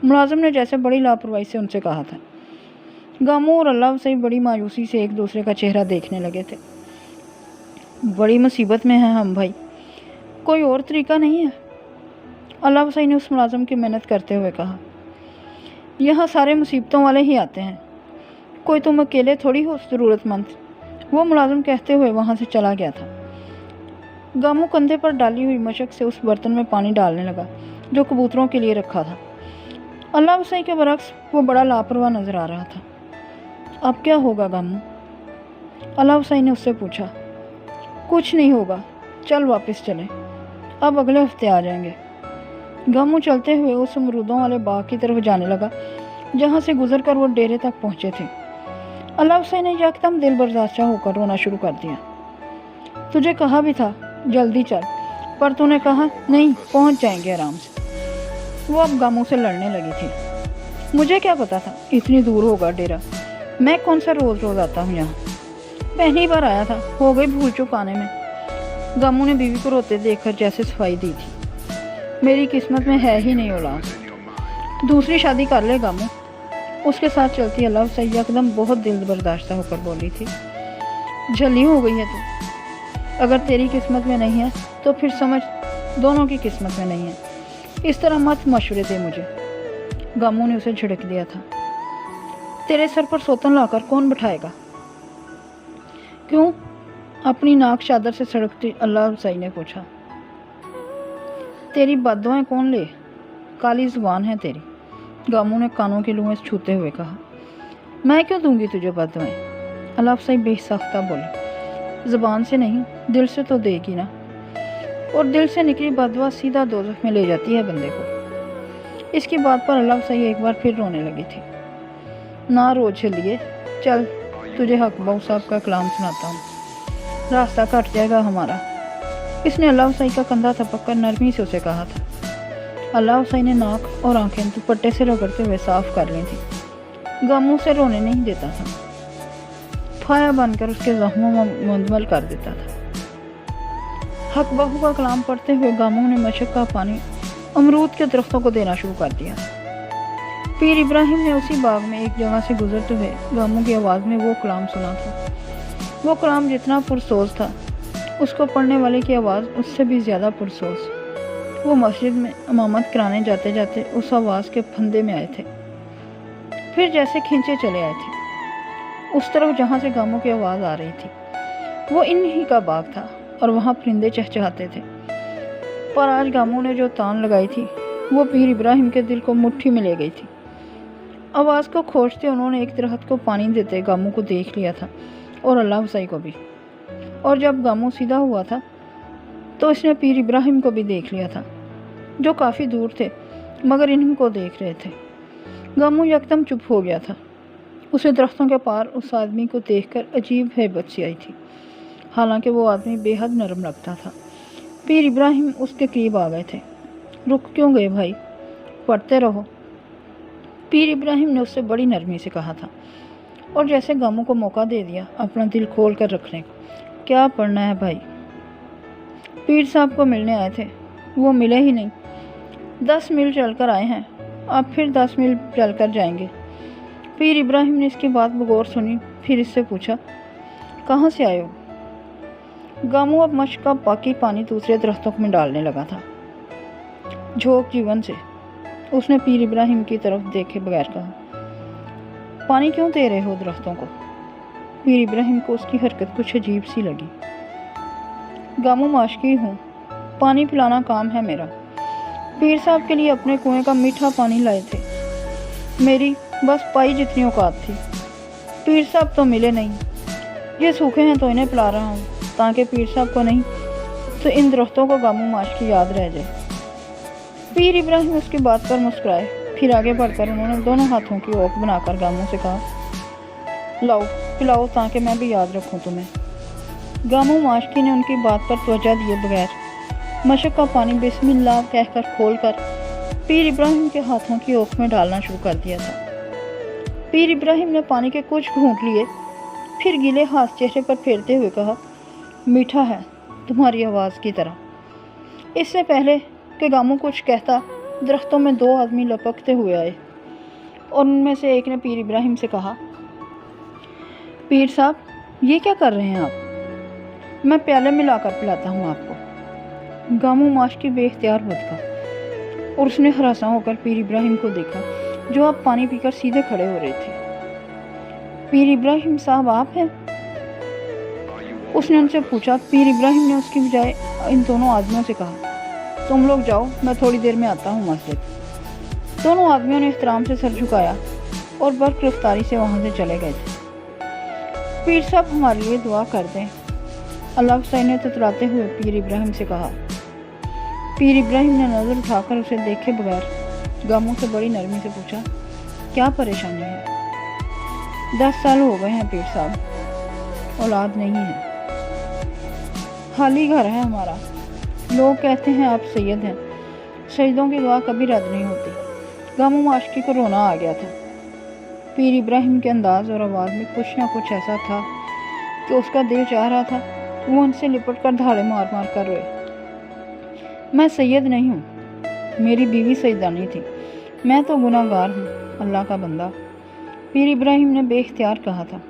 ملازم نے جیسے بڑی لاپرواہی سے ان سے کہا تھا۔ گامو اور اللہ وسعی بڑی مایوسی سے ایک دوسرے کا چہرہ دیکھنے لگے تھے۔ بڑی مصیبت میں ہیں ہم بھائی، کوئی اور طریقہ نہیں ہے؟ اللہ وسعی نے اس ملازم کی محنت کرتے ہوئے کہا۔ یہاں سارے مصیبتوں والے ہی آتے ہیں، کوئی تم اکیلے تھوڑی ہو ضرورت مند، وہ ملازم کہتے ہوئے وہاں سے چلا گیا تھا۔ گامو کندھے پر ڈالی ہوئی مشک سے اس برتن میں پانی ڈالنے لگا جو کبوتروں کے لیے رکھا تھا۔ اللہ وسعی کے برعکس وہ بڑا لاپرواہ نظر آ رہا تھا۔ اب کیا ہوگا گامو؟ اللہ وسعی نے اس سے پوچھا۔ کچھ نہیں ہوگا، چل واپس چلیں، اب اگلے ہفتے آ جائیں گے۔ گامو چلتے ہوئے اس امرودوں والے باغ کی طرف جانے لگا جہاں سے گزر کر وہ ڈیرے تک پہنچے تھے۔ اللہ وسعی نے یکدم دل برداشتہ ہو کر رونا شروع کر دیا۔ تجھے کہا بھی تھا جلدی چل، پر تو نے کہا نہیں پہنچ جائیں گے آرام سے۔ وہ اب گامو سے لڑنے لگی تھی۔ مجھے کیا پتا تھا اتنی دور ہوگا ڈیرا، میں کون سا روز روز آتا ہوں یہاں، پہلی بار آیا تھا، ہو گئی بھول چوک آنے میں۔ گامو نے بیوی کو روتے دیکھ کر جیسے صفائی دی تھی۔ میری قسمت میں ہے ہی نہیں اولاد، دوسری شادی کر لے گامو۔ اس کے ساتھ چلتی اللہ وسعی یکدم بہت دل برداشتہ ہو کر بولی تھی۔ جھلی ہو گئی ہے تو، اگر تیری قسمت میں نہیں ہے تو پھر سمجھ دونوں کی قسمت میں نہیں ہے، اس طرح مت مشورے دے مجھے۔ گامو نے اسے جھڑک دیا تھا۔ تیرے سر پر سوتن لا کر کون بٹھائے گا؟ کیوں؟ اپنی ناک چادر سے سڑکتی اللہ وسعی نے پوچھا۔ تیری بد دعائیں کون لے؟ کالی زبان ہے تیری، گامو نے کانوں کے لوئیں چھوتے ہوئے کہا۔ میں کیوں دوں گی تجھے بد دعائیں؟ اللہ وسعی بے ساختہ بولے۔ زبان سے نہیں، دل سے تو دے گی نا، اور دل سے نکلی بد دعا سیدھا دوزخ میں لے جاتی ہے بندے کو۔ اس کی بات پر اللہ وسعی ایک بار پھر رونے لگی تھی۔ نہ رو چھلیے، چل تجھے حق بہو صاحب کا کلام سناتا ہوں، راستہ کٹ جائے گا ہمارا۔ اس نے اللہ وسعی کا کندھا تھپک کر نرمی سے اسے کہا تھا۔ اللہ وسعی نے ناک اور آنکھیں دوپٹے سے رگڑتے ہوئے صاف کر لی تھی۔ گامو سے رونے نہیں دیتا تھا، پھایا بن کر اس کے زخموں میں مندمل کر دیتا تھا۔ حق بہو کا کلام پڑھتے ہوئے گامو نے مشک کا پانی امرود کے درختوں کو دینا شروع کر دیا۔ پیر ابراہیم نے اسی باغ میں ایک جگہ سے گزرتے ہوئے گامو کی آواز میں وہ کلام سنا تھا۔ وہ کلام جتنا پرسوز تھا، اس کو پڑھنے والے کی آواز اس سے بھی زیادہ پرسوز۔ وہ مسجد میں امامت کرانے جاتے جاتے اس آواز کے پھندے میں آئے تھے، پھر جیسے کھینچے چلے آئے تھے اس طرف جہاں سے گامو کی آواز آ رہی تھی۔ وہ انہی کا باغ تھا اور وہاں پرندے چہچہاتے تھے، پر آج گامو نے جو تان لگائی تھی وہ پیر ابراہیم کے دل کو مٹھی میں لے گئی تھی۔ آواز کو کھوجتے انہوں نے ایک درخت کو پانی دیتے گامو کو دیکھ لیا تھا اور اللہ وسعی کو بھی، اور جب گامو سیدھا ہوا تھا تو اس نے پیر ابراہیم کو بھی دیکھ لیا تھا جو کافی دور تھے مگر انہیں کو دیکھ رہے تھے۔ گامو یکدم چپ ہو گیا تھا۔ اسے درختوں کے پار اس آدمی کو دیکھ کر عجیب ہیبت سی آئی تھی، حالانکہ وہ آدمی بے حد نرم لگتا تھا۔ پیر ابراہیم اس کے قریب آ گئے تھے۔ رک کیوں گئے بھائی، پڑھتے رہو، پیر ابراہیم نے اس سے بڑی نرمی سے کہا تھا، اور جیسے گامو کو موقع دے دیا اپنا دل کھول کر رکھنے کو۔ کیا پڑھنا ہے بھائی؟ پیر صاحب کو ملنے آئے تھے، وہ ملے ہی نہیں، 10 मील चल कर आए हैं, अब फिर 10 मील चल कर जाएंगे। पीर इब्राहिम ने इसकी बात बगौर सुनी, फिर इससे पूछा, कहाँ से आए हो? गामू अब मशक का बाकी पानी दूसरे दरख्तों में डालने लगा था। झोंक जीवन से उसने पीर इब्राहिम की तरफ देखे बगैर कहा, पानी क्यों दे रहे हो दरख्तों को? पीर इब्राहिम को उसकी हरकत कुछ अजीब सी लगी। गामू माशकी हूँ, पानी पिलाना काम है मेरा। पीर साहब के लिए अपने कुएं का मीठा पानी लाए थे, मेरी बस पाई जितनी औकात थी। पीर साहब तो मिले नहीं, ये सूखे हैं तो इन्हें पिला रहा हूँ, ताकि पीर साहब को नहीं तो इन दरख्तों को गामू माशकी याद रह जाए। पीर इब्राहिम उसकी बात पर मुस्कुराए, फिर आगे बढ़कर उन्होंने दोनों हाथों की ओक बनाकर गामू से कहा, लाओ पिलाओ ताकि मैं भी याद रखूं तुम्हें। गामू माशकी ने उनकी बात पर तवज्जो दिए बगैर मशक का पानी बिस्मिल्लाह कहकर खोलकर पीर इब्राहिम के हाथों की ओख में डालना शुरू कर दिया था। पीर इब्राहिम ने पानी के कुछ घूंट लिए, फिर गीले हाथ चेहरे पर फेरते हुए कहा, मीठा है तुम्हारी आवाज़ की तरह। इससे पहले कि गामू कुछ कहता, दरख्तों में 2 आदमी लपकते हुए आए और उनमें से एक ने पीर इब्राहिम से कहा, पीर साहब ये क्या कर रहे हैं आप? मैं प्याले में लाकर पिलाता हूँ आपको। गामू माशकी बेख्तियार बदका और उसने हरासा होकर पीर इब्राहिम को देखा, जो अब पानी पीकर सीधे खड़े हो रहे थे। पीर इब्राहिम साहब आप हैं? उसने उनसे पूछा। पीर इब्राहिम ने उसकी बजाय इन दोनों आदमियों से कहा, तुम लोग जाओ, मैं थोड़ी देर में आता हूँ मस्जिद। दोनों आदमियों ने एहतराम से सर झुकाया और बर्क रफ्तारी से वहाँ से चले गए थे। पीर साहब हमारे लिए दुआ कर दें, अल्लाह हुसैन ने तुतलाते हुए पीर इब्राहिम से कहा। पीर इब्राहिम ने नज़र उठाकर उसे देखे बगैर गामू से बड़ी नरमी से पूछा, क्या परेशानी है? 10 साल हो गए हैं पीर साहब, औलाद नहीं है, खाली घर है हमारा। लोग कहते हैं आप सैयद हैं, सैयदों की दुआ कभी रद्द नहीं होती। गामू माशकी को रोना आ गया था। पीर इब्राहिम के अंदाज और आवाज़ में कुछ ना कुछ ऐसा था कि उसका दिल चाह रहा था वो उनसे लिपट कर धाड़े मार मार कर रोए। मैं सैयद नहीं हूँ, मेरी बीवी सैयदानी थी, मैं तो गुनाहगार हूँ, अल्लाह का बंदा। पीर इब्राहिम ने बेख्तियार कहा था।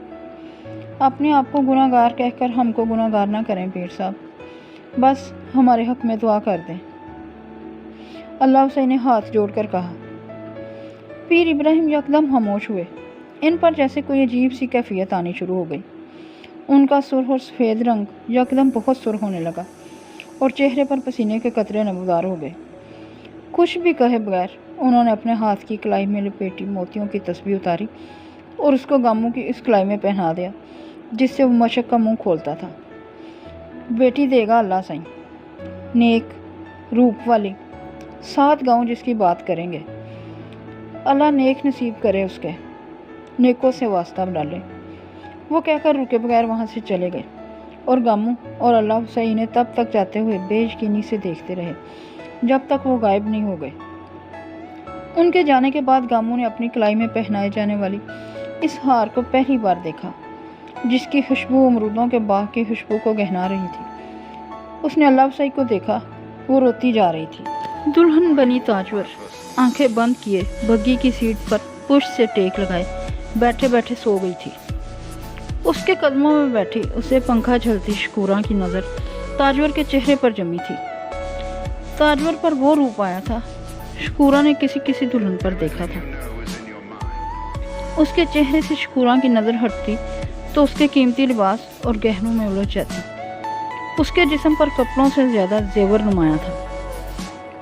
अपने आप को गुनाहगार कहकर हमको गुनाहगार ना करें पीर साहब, बस हमारे हक में दुआ कर दें। अल्लाह हुसैन ने हाथ जोड़कर कहा। पीर इब्राहिम यकदम खामोश हुए। इन पर जैसे कोई अजीब सी कैफियत आनी शुरू हो गई। उनका सुर्ख और सफ़ेद रंग यकदम बहुत सुर्ख होने लगा और चेहरे पर पसीने के कतरे नमूदार हो गए। कुछ भी कहे बगैर उन्होंने अपने हाथ की कलाई में लपेटी मोतियों की तस्बीह उतारी और उसको गामू की इस कलाई में पहना दिया जिससे वो मशक का मुंह खोलता था। बेटी देगा अल्लाह सही, नेक रूप वाली, 7 गाँव जिसकी बात करेंगे, अल्लाह नेक नसीब करे, उसके नेकों से वास्ता डाले। वो कहकर रुके बगैर वहाँ से चले गए और गामू और अल्लाह हुसैन ने तब तक जाते हुए बेयकीनी से देखते रहे जब तक वो गायब नहीं हो गए। उनके जाने के बाद गामू ने अपनी कलाई में पहनाए जाने वाली इस हार को पहली बार देखा, जिसकी खुशबू अमरूदों के बाग की खुशबू को गहना रही थी। उसने अल्लाह हुसैन को देखा, वो रोती जा रही थी। दुल्हन बनी ताजवर आंखें बंद किए बग्गी की सीट पर पुश से टेक लगाए बैठे बैठे सो गई थी। उसके कदमों में बैठी उसे पंखा झलती शकूरा की नज़र ताजवर के चेहरे पर जमी थी। ताजवर पर वो रूप आया था शकूरा ने किसी दुल्हन पर देखा था। उसके चेहरे से शकूरा की नज़र हटती तो उसके कीमती लिबास और गहनों में उलझ जाती। उसके जिस्म पर कपड़ों से ज़्यादा जेवर नुमाया था।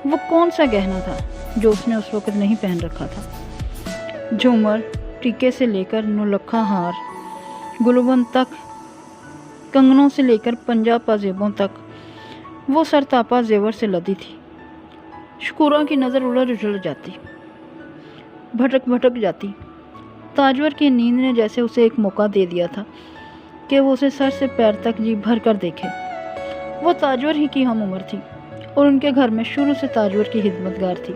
वो कौन सा गहना था जो उसने उस वक्त नहीं पहन रखा था? झूमर, टीके से लेकर नौलखा हार, गुलबंद तक, कंगनों से लेकर पंजा पाजेबों तक वो सरतापा जेवर से लदी थी। शकूरा की नज़र उलझ जाती, भटक भटक जाती। ताजवर की नींद ने जैसे उसे एक मौका दे दिया था कि वो उसे सर से पैर तक जी भर कर देखे। वो ताजवर ही की हम उम्र थी और उनके घर में शुरू से ताजवर की खिदमतगार थी।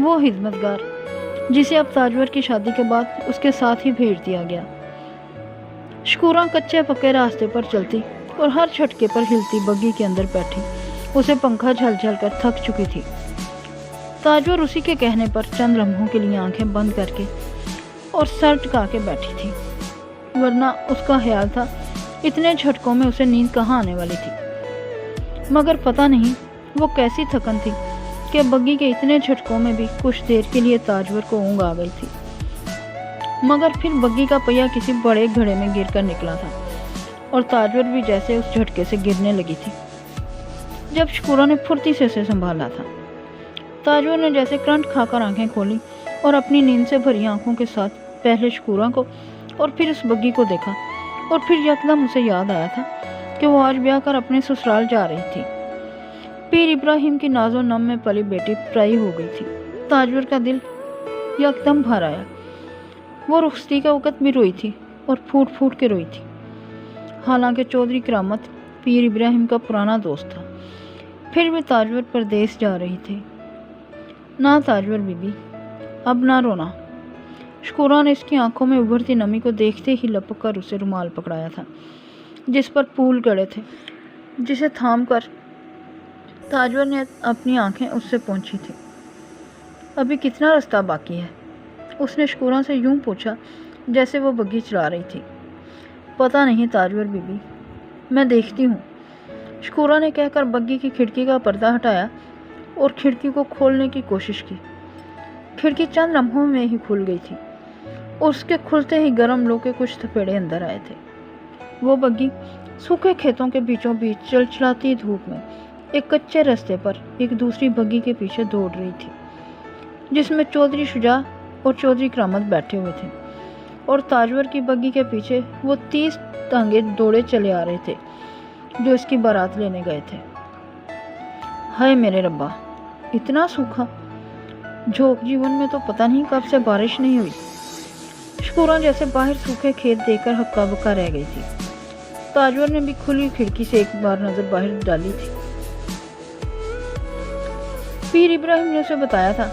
वो खिदमतगार जिसे अब ताजवर की शादी के बाद उसके साथ ही भेज दिया गया। शकूरा कच्चे पक्के रास्ते पर चलती और हर झटके पर हिलती बग्गी के अंदर बैठी उसे पंखा झल झल कर थक चुकी थी। ताजवर उसी के कहने पर चंद लम्हों के लिए आंखें बंद करके और सर टिका के बैठी थी, वरना उसका ख्याल था इतने झटकों में उसे नींद कहाँ आने वाली थी। मगर पता नहीं वो कैसी थकन थी कि बग्गी के इतने झटकों में भी कुछ देर के लिए ताजवर को ऊँघ आ गई थी। मगर फिर बग्गी का पहिया किसी बड़े घड़े में गिर कर निकला था और ताजवर भी जैसे उस झटके से गिरने लगी थी। जब शकूरा ने फुर्ती से उसे संभाला था, ताजवर ने जैसे करंट खाकर आंखें खोली और अपनी नींद से भरी आंखों के साथ पहले शकूरा को और फिर उस बग्गी को देखा, और फिर यकदम उसे याद आया था कि वो आज ब्याह कर अपने ससुराल जा रही थी। पीर इब्राहिम की नाजो नम में पली बेटी पराई हो गई थी। ताजवर का दिल यकदम भर आया। वो रुखसती के वक़्त भी रोई थी और फूट फूट के रोई थी। हालांकि चौधरी करामत पीर इब्राहिम का पुराना दोस्त था, फिर भी ताजवर परदेस जा रही थी। ना ताजवर बीबी, अब ना रोना। शकूरा ने इसकी आंखों में उभरती नमी को देखते ही लपक कर उसे रुमाल पकड़ाया था जिस पर फूल गड़े थे, जिसे थाम कर ताजवर ने अपनी आंखें उससे पोंछी थी। अभी कितना रास्ता बाकी है? उसने शकूरा से यूं पूछा जैसे वो बग्गी चला रही थी। पता नहीं ताजवर बीबी, मैं देखती हूँ, शकूरा ने कहकर बग्गी की खिड़की का पर्दा हटाया और खिड़की को खोलने की कोशिश की। खिड़की चंद लम्हों में ही खुल गई थी और उसके खुलते ही गर्म लौ के कुछ थपेड़े अंदर आए थे। वो बग्गी सूखे खेतों के बीचों बीच चलचलाती धूप में एक कच्चे रास्ते पर एक दूसरी बग्गी के पीछे दौड़ रही थी, जिसमें चौधरी शुजा और चौधरी करामत बैठे हुए थे, और ताजवर की बग्गी के पीछे वो 30 टांगे दौड़े चले आ रहे थे जो इसकी बारात लेने गए थे। हाय मेरे रब्बा, इतना सूखा! झोंक जीवन में तो पता नहीं कब से बारिश नहीं हुई। शकूरा जैसे बाहर सूखे खेत देखकर हक्का बक्का रह गई थी। ताजवर ने भी खुली खिड़की से एक बार नजर बाहर डाली थी। पीर इब्राहिम ने उसे बताया था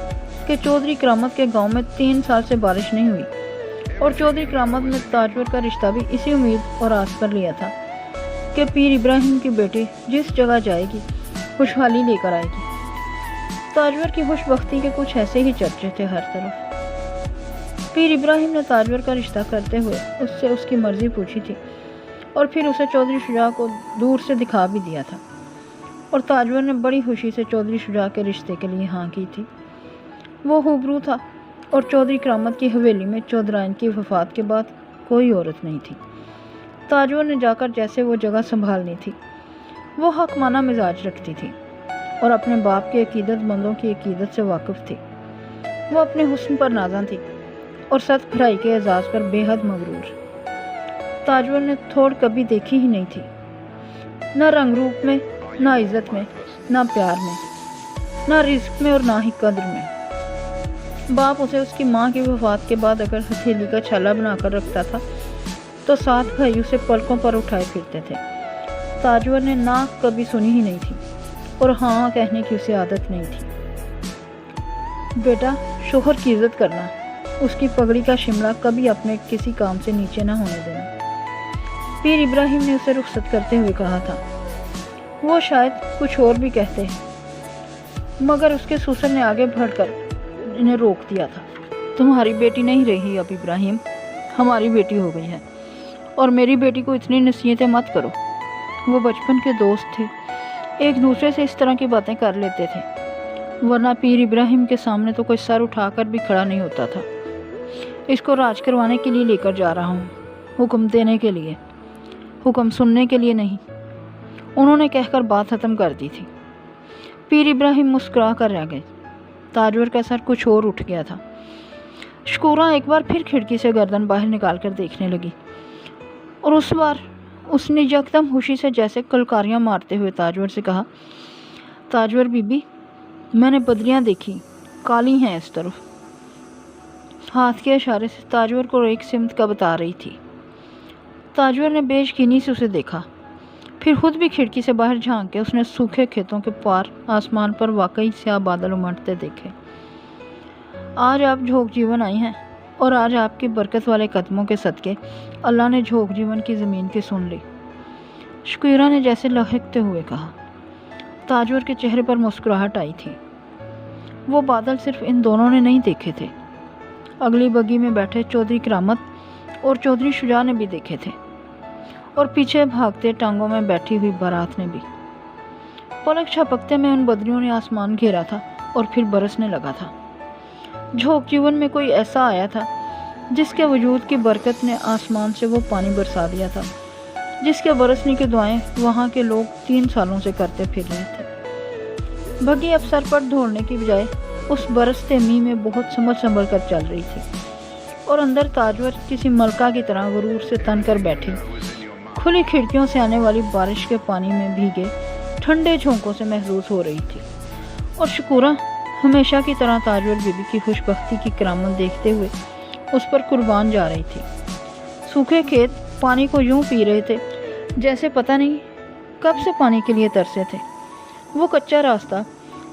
कि चौधरी करामत के गांव में 3 साल से बारिश नहीं हुई, और चौधरी करामत ने ताजवर का रिश्ता भी इसी उम्मीद और आस पर लिया था कि पीर इब्राहिम की बेटी जिस जगह जाएगी खुशहाली लेकर आएगी। ताजवर की खुशबख्ती के कुछ ऐसे ही चर्चे थे हर तरफ। पीर इब्राहिम ने ताजवर का रिश्ता करते हुए उससे उसकी मर्जी पूछी थी, और फिर उसे चौधरी शुजा को दूर से दिखा भी दिया था, और ताजवर ने बड़ी खुशी से चौधरी शुजा के रिश्ते के लिए हाँ की थी। वो हुबरू था, और चौधरी करामत की हवेली में चौधराइन की वफात के बाद कोई औरत नहीं थी। ताजवर ने जाकर जैसे वो जगह संभालनी थी। वो हकमाना मिजाज रखती थी और अपने बाप के अकीदतमंदों की अकीदत से वाकिफ़ थी। वो अपने हुस्न पर नाज़ा थी और सत भराई के एजाज़ पर बेहद मगरूर। ताजवर ने थोड़ कभी देखी ही नहीं थी, न रंग रूप में, ना इज़्ज़त में, ना प्यार में, ना रिस्क में और ना ही कद्र में। बाप उसे उसकी माँ की वफात के बाद अगर हथेली का छाला बनाकर रखता था तो 7 भाई उसे पलकों पर उठाए फिरते थे। ताजवर ने ना कभी सुनी ही नहीं थी और हाँ कहने की उसे आदत नहीं थी। बेटा, शोहर की इज्जत करना, उसकी पगड़ी का शिमला कभी अपने किसी काम से नीचे ना होने देना। पीर इब्राहिम ने उसे रुखसत करते हुए कहा था। वो शायद कुछ और भी कहते, मगर उसके ससुर ने आगे बढ़कर इन्हें रोक दिया था। तुम्हारी बेटी नहीं रही अब इब्राहिम, हमारी बेटी हो गई है, और मेरी बेटी को इतनी नसीहतें मत करो। वो बचपन के दोस्त थे, एक दूसरे से इस तरह की बातें कर लेते थे, वरना पीर इब्राहिम के सामने तो कोई सर उठाकर भी खड़ा नहीं होता था। इसको राज करवाने के लिए लेकर जा रहा हूँ, हुक्म देने के लिए, हुक्म सुनने के लिए नहीं, उन्होंने कहकर बात ख़त्म कर दी थी। पीर इब्राहिम मुस्कुरा कर रह गए। ताजवर का सर कुछ और उठ गया था। शकूरा एक बार फिर खिड़की से गर्दन बाहर निकाल कर देखने लगी, और उस बार उसने यकदम खुशी से जैसे कलकारियाँ मारते हुए ताजवर से कहा, ताजवर बीबी, मैंने बदरियाँ देखी, काली हैं इस तरफ। हाथ के इशारे से ताजवर को एक सिमत का बता रही थी। ताजवर ने बेयकीनी से उसे देखा, फिर खुद भी खिड़की से बाहर झांक के उसने सूखे खेतों के पार आसमान पर वाकई स्याह बादल उमड़ते देखे। आज आप झोंक जीवन आई हैं, और आज आपकी बरकत वाले कदमों के सदके अल्लाह ने झोंक जीवन की ज़मीन की सुन ली। शकूरा ने जैसे लहकते हुए कहा। ताजवर के चेहरे पर मुस्कुराहट आई थी। वो बादल सिर्फ इन दोनों ने नहीं देखे थे, अगली बग्गी में बैठे चौधरी करामत और चौधरी शुजा ने भी देखे थे, और पीछे भागते टांगों में बैठी हुई बारात ने भी। पलक झपकते में उन बदरियों ने आसमान घेरा था और फिर बरसने लगा था। झोंक जीवन में कोई ऐसा आया था जिसके वजूद की बरकत ने आसमान से वो पानी बरसा दिया था, जिसके बरसने की दुआएं वहाँ के लोग 3 सालों से करते फिर रहे थे। बग्गी अब सर पर ढोलने की बजाय उस बरसते मींह में बहुत संभल कर चल रही थी, और अंदर ताजवर किसी मलका की तरह गुरूर से तन कर बैठी, खुली खिड़कियों से आने वाली बारिश के पानी में भीगे ठंडे झोंकों से महसूस हो रही थी। और शुकूरा हमेशा की तरह ताजवर बीबी की खुशबख्ती की करामत देखते हुए उस पर कुर्बान जा रही थी। सूखे खेत पानी को यूं पी रहे थे जैसे पता नहीं कब से पानी के लिए तरसे थे। वो कच्चा रास्ता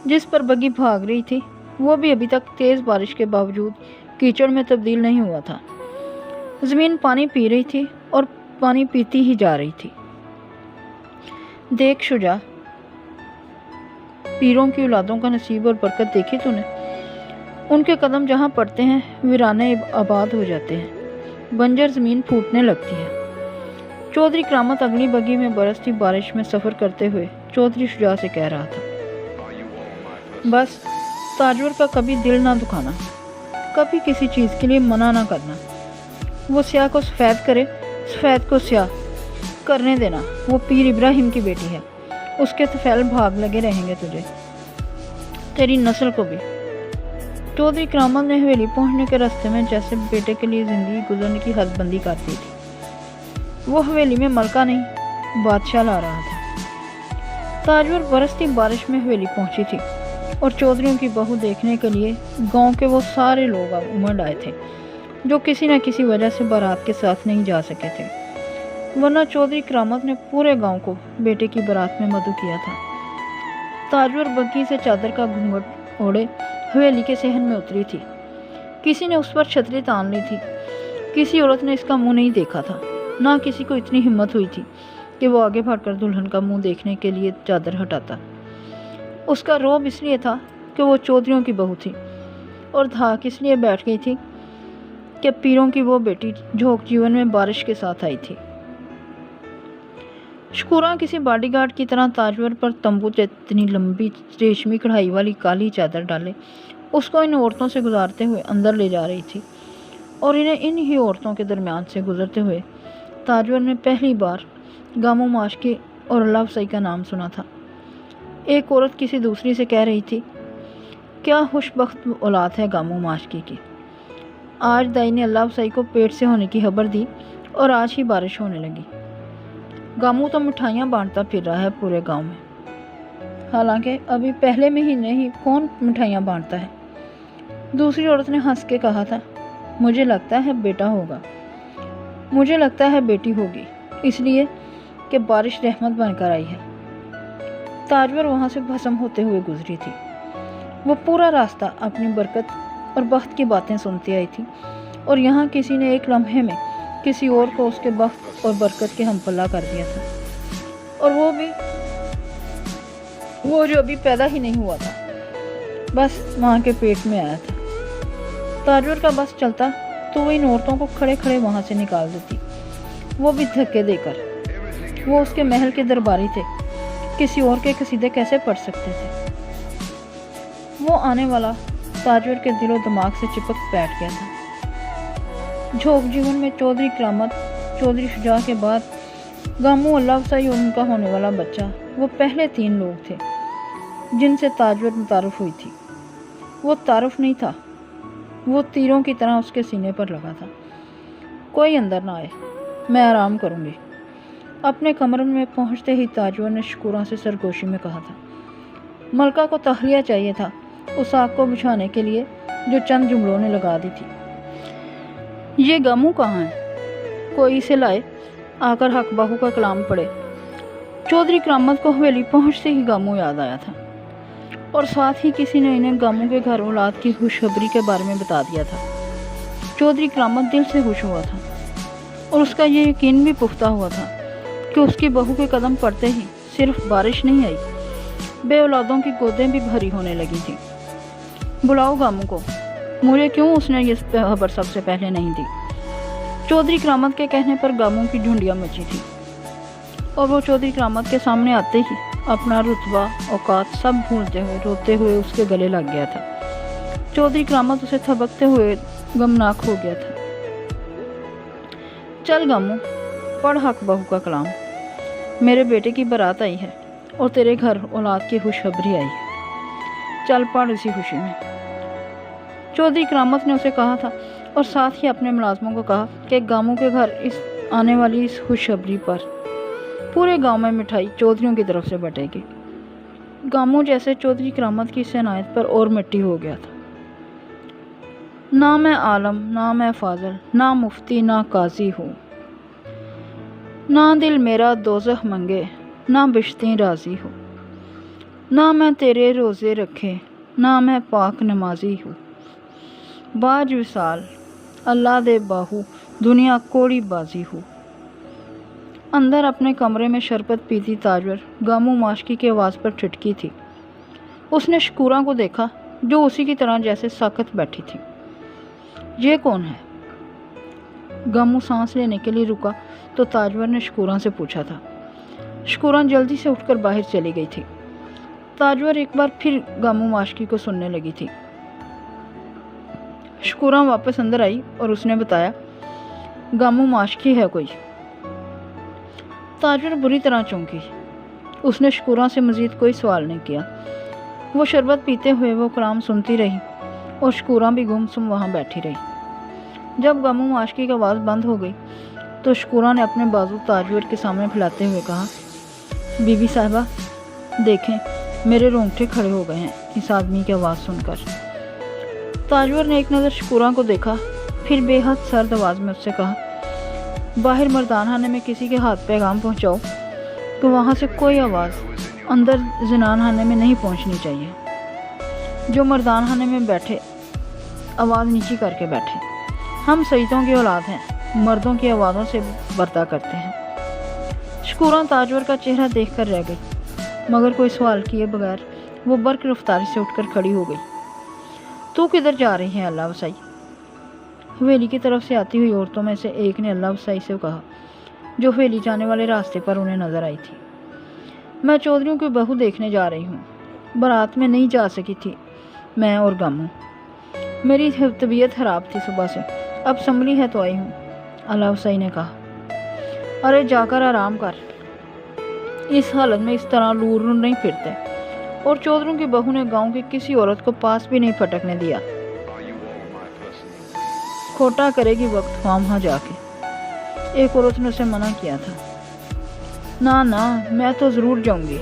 जिस पर बग्गी भाग रही थी वो भी अभी तक तेज़ बारिश के बावजूद कीचड़ में तब्दील नहीं हुआ था। ज़मीन पानी पी रही थी और पानी पीती ही जा रही थी। देख शुजा, पीरों की औलादों का नसीब और बरकत देखी तूने? उनके कदम जहाँ पड़ते हैं वीराने आबाद हो जाते हैं, बंजर ज़मीन फूटने लगती है। चौधरी करामत अगली बग्गी में बरसती बारिश में सफ़र करते हुए चौधरी शुजा से कह रहा था, बस ताजवर का कभी दिल ना दुखाना, कभी किसी चीज़ के लिए मना ना करना। वो स्याह को सफ़ेद करे, सफ़ेद को स्याह करने देना। वो पीर इब्राहिम की बेटी है, उसके तफैल भाग लगे रहेंगे तुझे, तेरी नस्ल को भी। चौधरी करामत ने हवेली पहुंचने के रास्ते में जैसे बेटे के लिए ज़िंदगी गुजरने की हदबंदी कर दी थी। वो हवेली में मलका नहीं बादशाह ला रहा था। ताजवर बरसती बारिश में हवेली पहुंची थी और चौधरियों की बहू देखने के लिए गांव के वो सारे लोग अब उमड़ आए थे जो किसी न किसी वजह से बारात के साथ नहीं जा सके थे, वरना चौधरी करामत ने पूरे गांव को बेटे की बारात में मदु किया था। ताजवर बग्गी से चादर का घूंघट ओढ़े हवेली के सहन में उतरी थी। किसी ने उस पर छतरी तान ली थी, किसी औरत ने इसका मुंह नहीं देखा था, ना किसी को इतनी हिम्मत हुई थी कि वो आगे बढ़कर दुल्हन का मुंह देखने के लिए चादर हटाता। उसका रौब इसलिए था कि वो चौधरियों की बहू थी, और धाक इसलिए बैठ गई थी कि पीरों की वो बेटी झोंक जीवन में बारिश के साथ आई थी। शुकूरा किसी बॉडीगार्ड की तरह ताजवर पर तंबू इतनी लंबी रेशमी कढ़ाई वाली काली चादर डाले उसको इन औरतों से गुजारते हुए अंदर ले जा रही थी, और इन्हें इन ही औरतों के दरमियान से गुजरते हुए ताजवर ने पहली बार गामो माशकी और अल्लाह अफसाई का नाम सुना था। एक औरत किसी दूसरी से कह रही थी, क्या खुशबख्त औलाद है गामो माशकी की। आज दाई ने अल्लाह अफसाई को पेट से होने की खबर दी और आज ही बारिश होने लगी। गामू तो मिठाइयाँ बांटता फिर रहा है पूरे गांव में, हालांकि अभी पहले महीने ही कौन मिठाइयाँ बांटता है। दूसरी औरत ने हंस के कहा था, मुझे लगता है बेटा होगा, मुझे लगता है बेटी होगी, इसलिए कि बारिश रहमत बनकर आई है। ताजवर वहाँ से भस्म होते हुए गुजरी थी। वो पूरा रास्ता अपनी बरकत और बख्त की बातें सुनती आई थी, और यहाँ किसी ने एक लम्हे में किसी और को उसके बख्त और बरकत के हमपल्ला कर दिया था, और वो जो अभी पैदा ही नहीं हुआ था, बस माँ के पेट में आया था। ताजवर का बस चलता तो वो इन औरतों को खड़े खड़े वहाँ से निकाल देती, वो भी धक्के देकर। वो उसके महल के दरबारी थे, किसी और के कसीदे कैसे पढ़ सकते थे। वो आने वाला ताजवर के दिलो दिमाग से चिपक बैठ गया था। झोंक जीवन में चौधरी करामत, चौधरी शुजा के बाद गामू अल्लाह अफसाई और उनका होने वाला बच्चा, वो पहले 3 लोग थे जिनसे ताजवर मुतारुफ हुई थी। वो तारुफ नहीं था, वो तीरों की तरह उसके सीने पर लगा था। कोई अंदर ना आए, मैं आराम करूँगी। अपने कमरे में पहुँचते ही ताजवर ने शुकूरा से सरगोशी में कहा था, मलका को तहलिया चाहिए था उस आग को बुझाने के लिए जो चंद जुमलों ने लगा दी थी। ये गामू कहाँ है? कोई इसे लाए, आकर हक बाहू का कलाम पड़े। चौधरी करामत को हवेली पहुँचते ही गामू याद आया था, और साथ ही किसी ने इन्हें गामू के घर औलाद की खुशखबरी के बारे में बता दिया था। चौधरी करामत दिल से खुश हुआ था, और उसका ये यकीन भी पुख्ता हुआ था कि उसकी बहू के कदम पड़ते ही सिर्फ बारिश नहीं आई, बे औलादों की गोदें भी भरी होने लगी थी। बुलाओ गामू को। मुझे क्यों उसने ये खबर सबसे पहले नहीं दी। चौधरी करामत के कहने पर गामू की झुंडियाँ मची थी और वो चौधरी करामत के सामने आते ही अपना रुतबा औकात सब भूलते हुए रोते हुए उसके गले लग गया था। चौधरी करामत उसे थबकते हुए गमनाक हो गया था। चल गामू, पढ़ हक बहू का कलाम। मेरे बेटे की बारात आई है और तेरे घर औलाद की खुशखबरी आई है। चल पढ़ इसी खुशी में। चौधरी करामत ने उसे कहा था और साथ ही अपने मुलाजमों को कहा कि गामू के घर इस आने वाली इस खुशखबरी पर पूरे गांव में मिठाई चौधरियों की तरफ से बटेगी। गामू जैसे चौधरी करामत की इस इनायत पर और मिट्टी हो गया था। ना मैं आलम, ना मैं फाजल, ना मुफ्ती, ना काजी हूँ। ना दिल मेरा दोज़ख मंगे, ना बिश्ती राजी हूँ। ना मैं तेरे रोज़े रखे, ना मैं पाक नमाजी हूँ। बाज विसाल अल्लाह दे बाहू, दुनिया कोड़ी बाजी हूँ। अंदर अपने कमरे में शरबत पीती ताजवर गामू माशकी की आवाज़ पर ठिठकी थी। उसने शकूरा को देखा जो उसी की तरह जैसे साकत बैठी थी। ये कौन है? गामू सांस लेने के लिए रुका तो ताजवर ने शकूरा से पूछा था। शकूरा जल्दी से उठकर बाहर चली गई थी। ताजवर एक बार फिर गामू माशकी को सुनने लगी थी। शकूरा वापस अंदर आई और उसने बताया, गामू माशकी है कोई। ताजवर बुरी तरह चौंकी। उसने शकूरा से मज़ीद कोई सवाल नहीं किया। वो शरबत पीते हुए वो कलाम सुनती रही और शकूरा भी गुमसुम वहाँ बैठी रही। जब गामू माशकी की आवाज़ बंद हो गई तो शकूरा ने अपने बाजू ताजवर के सामने फैलाते हुए कहा, बीबी साहिबा देखें, मेरे रोंगटे खड़े हो गए हैं इस आदमी की आवाज़ सुनकर। ताजवर ने एक नज़र शकूरा को देखा, फिर बेहद सर्द आवाज़ में उससे कहा, बाहर मर्दानखाने में किसी के हाथ पैगाम पहुंचाओ तो वहाँ से कोई आवाज़ अंदर ज़नानखाने में नहीं पहुंचनी चाहिए। जो मर्दानखाने में बैठे आवाज़ नीची करके बैठे। हम सईदों की औलाद हैं, मर्दों की आवाज़ों से बर्ता करते हैं। शकूरा ताजवर का चेहरा देख कर रह गई, मगर कोई सवाल किए बगैर वो बर्क रफ्तारी से उठकर खड़ी हो गई। तू किधर जा रही है अल्लाह वसाई? हवेली की तरफ से आती हुई औरतों में से एक ने अल्लाह वसाई से कहा, जो हवेली जाने वाले रास्ते पर उन्हें नजर आई थी। मैं चौधरियों की बहू देखने जा रही हूँ। बारात में नहीं जा सकी थी मैं और गामू। मेरी तबीयत खराब थी सुबह से, अब संभली है तो आई हूँ, अल्लाह वसाई ने कहा। अरे जाकर आराम कर, इस हालत में इस तरह लूर नहीं फिरते। और चौधरियों की बहू ने गाँव की किसी औरत को पास भी नहीं फटकने दिया। खोटा करेगी वक्त वहाँ जाके, एक औरत ने उसे मना किया था। ना ना, मैं तो ज़रूर जाऊंगी,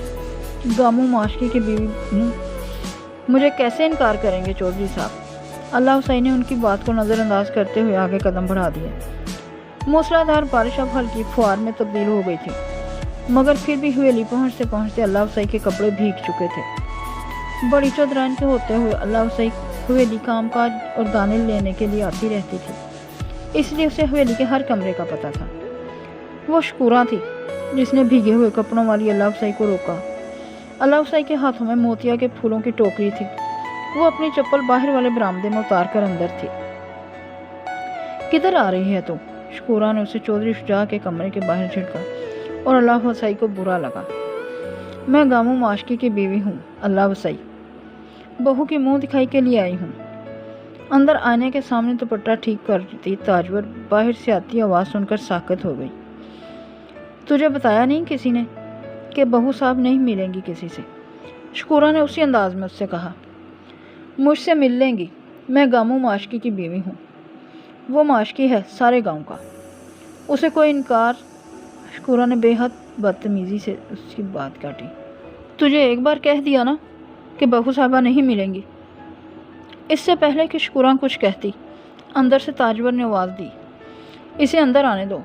गामू माशकी की बीवी हूँ, मुझे कैसे इनकार करेंगे चौधरी साहब। अल्लाह वसाई ने उनकी बात को नज़रअंदाज करते हुए आगे कदम बढ़ा दिए। मूसलाधार बारिश अब हल्की फुहार में तब्दील हो गई थी, मगर फिर भी हवेली पहुँचते पहुँचते अल्लाह वसाई के कपड़े भीग चुके थे। बड़ी चौधराइन के होते हुए अल्लाह वसाई हवेली कामकाज और दाने लेने के लिए आती रहती थी, इसलिए उसे हवेली के हर कमरे का पता था। वो शकूरा थी जिसने भीगे हुए कपड़ों वाली अल्लाह वसाई को रोका। अल्लाह वसाई के हाथों में मोतिया के फूलों की टोकरी थी। वो अपनी चप्पल बाहर वाले बरामदे में उतार कर अंदर थी। किधर आ रही है तू? शकूरा ने उसे चौधरी शुजा के कमरे के बाहर छिड़का और अल्लाह वसाई को बुरा लगा। मैं गामू माशकी की बीवी हूँ अल्लाह वसाई, बहू की मुंह दिखाई के लिए आई हूँ। अंदर आने के सामने दुपट्टा ठीक करती ताजवर बाहर से आती आवाज़ सुनकर साकत हो गई। तुझे बताया नहीं किसी ने कि बहू साहब नहीं मिलेंगी किसी से? शकूरा ने उसी अंदाज में उससे कहा। मुझसे मिल लेंगी, मैं गामू माशकी की बीवी हूँ। वो माशकी है सारे गांव का, उसे कोई इनकार। शकूरा ने बेहद बदतमीज़ी से उसकी बात काटी। तुझे एक बार कह दिया ना कि बहू साहबा नहीं मिलेंगी। इससे पहले कि शकूरा कुछ कहती, अंदर से ताजवर ने आवाज़ दी, इसे अंदर आने दो।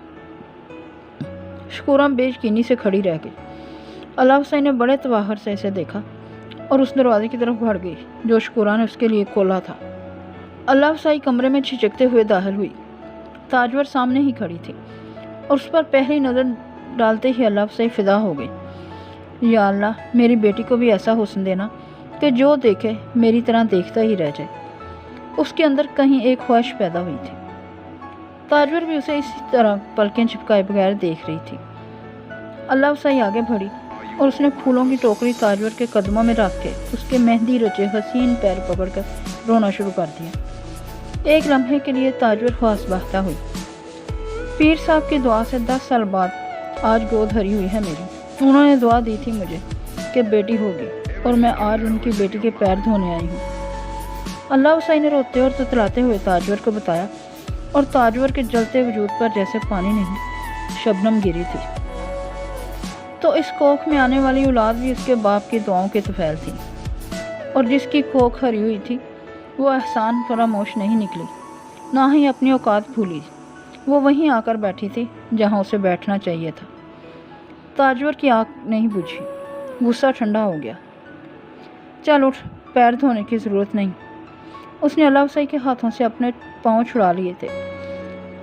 शकूरा बेयकीनी से खड़ी रह गई। अल्लाह वसाई ने बड़े तवाहर से इसे देखा और उस दरवाजे की तरफ बढ़ गई जो शकूरा ने उसके लिए खोला था। अल्लाह वसाई कमरे में छिचकते हुए दाखिल हुई। ताजवर सामने ही खड़ी थी और उस पर पहली नज़र डालते ही अल्लाह वसाई फिदा हो गई। या अल्लाह, मेरी बेटी को भी ऐसा हुस्न देना کہ جو دیکھے میری طرح دیکھتا ہی رہ جائے۔ اس کے اندر کہیں ایک خواہش پیدا ہوئی تھی۔ تاجور بھی اسے اسی طرح پلکیں چپکائے بغیر دیکھ رہی تھی۔ اللہ افزائی آگے بڑھی اور اس نے پھولوں کی ٹوکری تاجور کے قدموں میں رکھ کے اس کے مہندی رچے حسین پیر پکڑ کر رونا شروع کر دیا۔ ایک لمحے کے لیے تاجور خواص باختہ ہوئی۔ پیر صاحب کی دعا سے 10 سال بعد آج گود بھری ہوئی ہے میری۔ انہوں نے دعا دی تھی مجھے کہ بیٹی ہوگی، اور میں آج ان کی بیٹی کے پیر دھونے آئی ہوں۔ اللہ افزائی نے روتے اور تتلاتے ہوئے تاجور کو بتایا، اور تاجور کے جلتے وجود پر جیسے پانی نہیں شبنم گری تھی۔ تو اس کوکھ میں آنے والی اولاد بھی اس کے باپ کی دعاؤں کے طفیل تھی، اور جس کی کوکھ ہری ہوئی تھی وہ احسان فراموش نہیں نکلی، نہ ہی اپنی اوقات بھولی۔ وہ وہیں آ کر بیٹھی تھی جہاں اسے بیٹھنا چاہیے تھا۔ تاجور کی آنکھ نہیں بجھی، غصہ ٹھنڈا ہو گیا۔ چل اٹھ، پیر دھونے کی ضرورت نہیں۔ اس نے اللہ افزائی کے ہاتھوں سے اپنے پاؤں چھڑا لیے تھے۔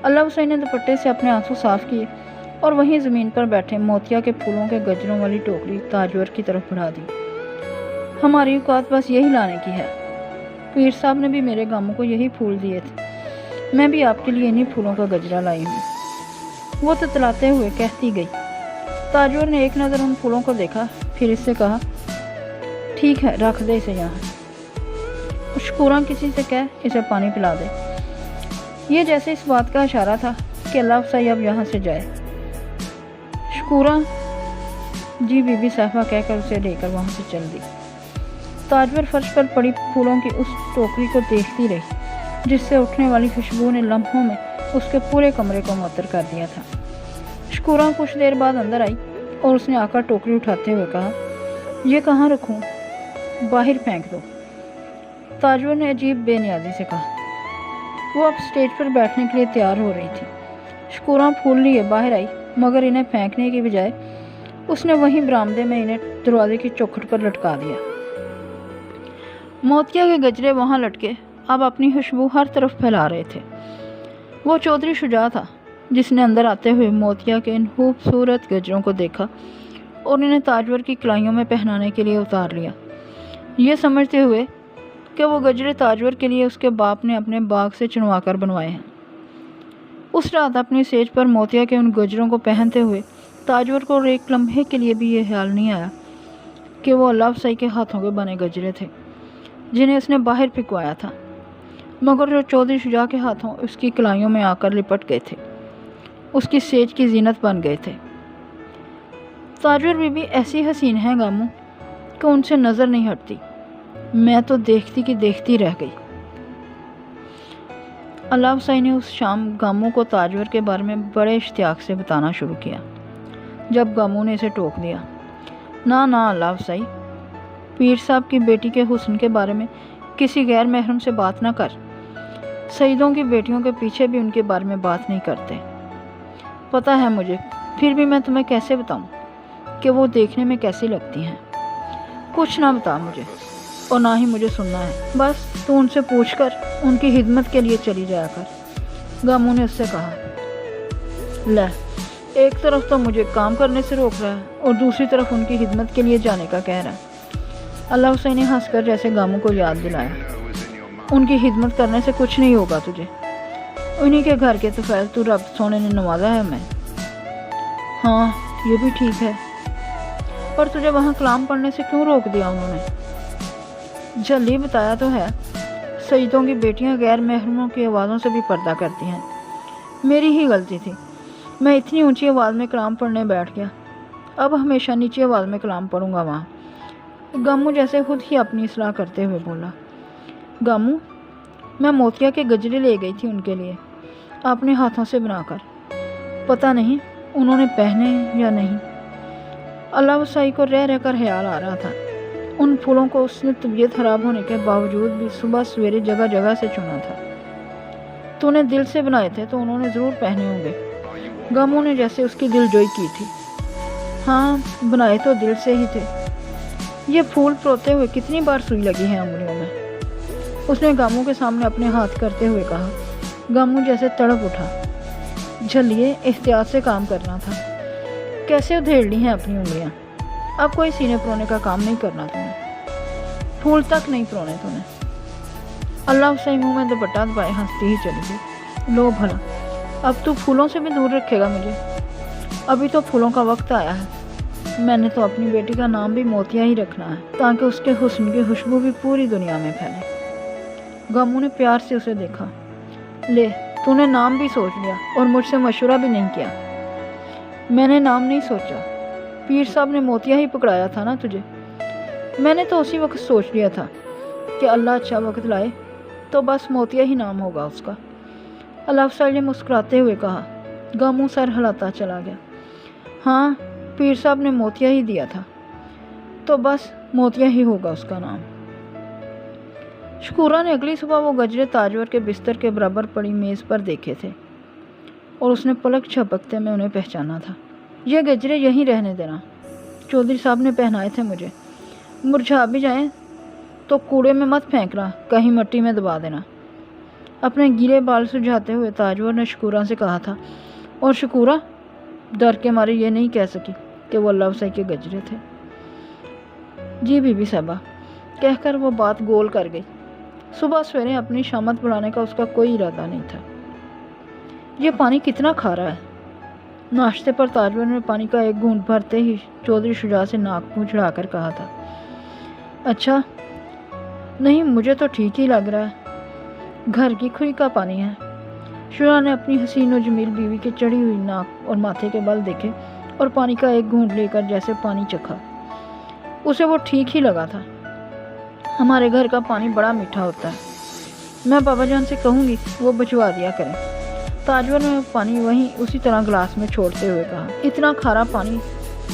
اللہ افزائی نے دوپٹے سے اپنے آنسو صاف کیے اور وہیں زمین پر بیٹھے موتیا کے پھولوں کے گجروں والی ٹوکری تاجور کی طرف بڑھا دی۔ ہماری اوقات بس یہی لانے کی ہے۔ پیر صاحب نے بھی میرے گاموں کو یہی پھول دیے تھے، میں بھی آپ کے لیے انہی پھولوں کا گجرا لائی ہوں۔ وہ تتلاتے ہوئے کہتی گئی۔ تاجور نے ایک نظر ان پھولوں کو دیکھا، پھر اس سے کہا، ٹھیک ہے، رکھ دے اسے یہاں۔ شکوراں کسی سے کہہ اسے پانی پلا دے۔ یہ جیسے اس بات کا اشارہ تھا کہ اللہ افزائی اب یہاں سے جائے۔ شکوراں جی بی بی صاحبہ کہہ کر اسے لے کر وہاں سے چل دی۔ تاجور فرش پر پڑی پھولوں کی اس ٹوکری کو دیکھتی رہی جس سے اٹھنے والی خوشبو نے لمحوں میں اس کے پورے کمرے کو معطر کر دیا تھا۔ شکوراں کچھ دیر بعد اندر آئی اور اس نے آ کر ٹوکری اٹھاتے ہوئے کہا، یہ کہاں رکھوں؟ باہر پھینک دو۔ تاجور نے عجیب بے نیازی سے کہا۔ وہ اب اسٹیج پر بیٹھنے کے لیے تیار ہو رہی تھی۔ شکوراں پھول لیے باہر آئی، مگر انہیں پھینکنے کی بجائے اس نے وہیں برآمدے میں انہیں دروازے کی چوکھٹ پر لٹکا دیا۔ موتیا کے گجرے وہاں لٹکے اب اپنی خوشبو ہر طرف پھیلا رہے تھے۔ وہ چودھری شجاع تھا جس نے اندر آتے ہوئے موتیا کے ان خوبصورت گجروں کو دیکھا اور انہیں تاجور کی کلائیوں میں پہنانے کے لیے اتار لیا، یہ سمجھتے ہوئے کہ وہ گجرے تاجور کے لیے اس کے باپ نے اپنے باغ سے چنوا کر بنوائے ہیں۔ اس رات اپنی سیج پر موتیا کے ان گجروں کو پہنتے ہوئے تاجور کو ایک لمحے کے لیے بھی یہ خیال نہیں آیا کہ وہ اللہ افزائی کے ہاتھوں کے بنے گجرے تھے جنہیں اس نے باہر پھکوایا تھا، مگر جو چودھری شجاع کے ہاتھوں اس کی کلائیوں میں آ کر لپٹ گئے تھے، اس کی سیج کی زینت بن گئے تھے۔ تاجور بی بی ایسی حسین ہے گاموں کہ ان سے نظر نہیں ہٹتی۔ میں تو دیکھتی کہ دیکھتی رہ گئی۔ اللہ افزائی نے اس شام گاموں کو تاجور کے بارے میں بڑے اشتیاق سے بتانا شروع کیا۔ جب گاموں نے اسے ٹوک دیا، نہ اللہ افزائی، پیر صاحب کی بیٹی کے حسن کے بارے میں کسی غیر محرم سے بات نہ کر۔ سیدوں کی بیٹیوں کے پیچھے بھی ان کے بارے میں بات نہیں کرتے۔ پتہ ہے مجھے، پھر بھی میں تمہیں کیسے بتاؤں کہ وہ دیکھنے میں کیسی لگتی ہیں؟ کچھ نہ بتا مجھے، اور نہ ہی مجھے سننا ہے۔ بس تو ان سے پوچھ کر ان کی خدمت کے لیے چلی جایا کر، گاموں نے اس سے کہا۔ لے، ایک طرف تو مجھے کام کرنے سے روک رہا ہے اور دوسری طرف ان کی خدمت کے لیے جانے کا کہہ رہا ہے۔ اللہ افزائی نے ہنس کر جیسے گاموں کو یاد دلایا، ان کی خدمت کرنے سے کچھ نہیں ہوگا تجھے، انہی کے گھر کے طفیل تو رب سونے نے نوازا ہے میں۔ ہاں یہ بھی ٹھیک ہے، پر تجھے وہاں کلام پڑھنے سے کیوں روک دیا انہوں نے؟ جلدی بتایا تو ہے، سیدوں کی بیٹیاں غیر محرموں کی آوازوں سے بھی پردہ کرتی ہیں۔ میری ہی غلطی تھی، میں اتنی اونچی آواز میں کلام پڑھنے بیٹھ گیا، اب ہمیشہ نیچی آواز میں کلام پڑھوں گا وہاں۔ گاموں جیسے خود ہی اپنی اصلاح کرتے ہوئے بولا۔ گاموں، میں موتیا کے گجرے لے گئی تھی ان کے لیے اپنے ہاتھوں سے بنا کر، پتہ نہیں انہوں نے پہنے یا نہیں۔ اللہ افزائی کو رہ کر خیال آ رہا تھا، ان پھولوں کو اس نے طبیعت خراب ہونے کے باوجود بھی صبح سویرے جگہ جگہ سے چنا تھا۔ تو نے دل سے بنائے تھے تو انہوں نے ضرور پہنے ہوں گے۔ گاموں نے جیسے اس کی دل جوئی کی تھی۔ ہاں، بنائے تو دل سے ہی تھے۔ یہ پھول پروتے ہوئے کتنی بار سوئی لگی ہے انگلیوں میں، اس نے گاموں کے سامنے اپنے ہاتھ کرتے ہوئے کہا۔ گاموں جیسے تڑپ اٹھا۔ جھلیے، احتیاط سے کام کرنا تھا، کیسے ادھیڑ لی ہیں اپنی انگلیاں، اب کوئی سینے پرونے کا کام نہیں کرنا تمہیں۔ फूल तक नहीं परोने तूने। अल्लाह सही मुँह में दुपट्टा दबाए हंसती ही चली गई। लो भला, अब तू फूलों से भी दूर रखेगा मुझे? अभी तो फूलों का वक्त आया है। मैंने तो अपनी बेटी का नाम भी मोतिया ही रखना है, ताकि उसके हुस्न की खुशबू भी पूरी दुनिया में फैले। गामू ने प्यार से उसे देखा। ले, तूने नाम भी सोच लिया और मुझसे मशवरा भी नहीं किया। मैंने नाम नहीं सोचा, पीर साहब ने मोतिया ही पकड़ाया था ना तुझे। मैंने तो उसी वक्त सोच लिया था कि अल्लाह अच्छा वक्त लाए तो बस मोतिया ही नाम होगा उसका। अल्लाह अफसर ने मुस्कुराते हुए कहा। गामू सर हिलाता चला गया। हाँ, पीर साहब ने मोतिया ही दिया था तो बस मोतिया ही होगा उसका नाम। शकूरा ने अगली सुबह वो गजरे ताजवर के बिस्तर के बराबर पड़ी मेज़ पर देखे थे और उसने पलक झपकते में उन्हें पहचाना था। ये गजरे यहीं रहने देना, चौधरी साहब ने पहनाए थे मुझे। मुरझा भी जाएं तो कूड़े में मत फेंकना, कहीं मिट्टी में दबा देना। अपने गीले बाल सुझाते हुए ताजवर ने शकूरा से कहा था, और शकूरा डर के मारे ये नहीं कह सकी कि वो अल्लाह अफसाई के गजरे थे। जी बीबी साहबा, कहकर वो बात गोल कर गई। सुबह सवेरे अपनी शामत बुलाने का उसका कोई इरादा नहीं था। ये पानी कितना खारा है। नाश्ते पर ताजवर ने पानी का एक घूंट भरते ही चौधरी शुजा से नाक मुँह चढ़ाकर कहा था, अच्छा नहीं, मुझे तो ठीक ही लग रहा है, घर की खुई का पानी है। शुजा ने अपनी हसीन और जमील बीवी की चढ़ी हुई नाक और माथे के बल देखे और पानी का एक घूंट लेकर जैसे पानी चखा। उसे वो ठीक ही लगा था। हमारे घर का पानी बड़ा मीठा होता है, मैं बाबा जान से कहूँगी वो भिजवा दिया करें। ताजवर ने पानी वहीं उसी तरह गिलास में छोड़ते हुए कहा, इतना खारा पानी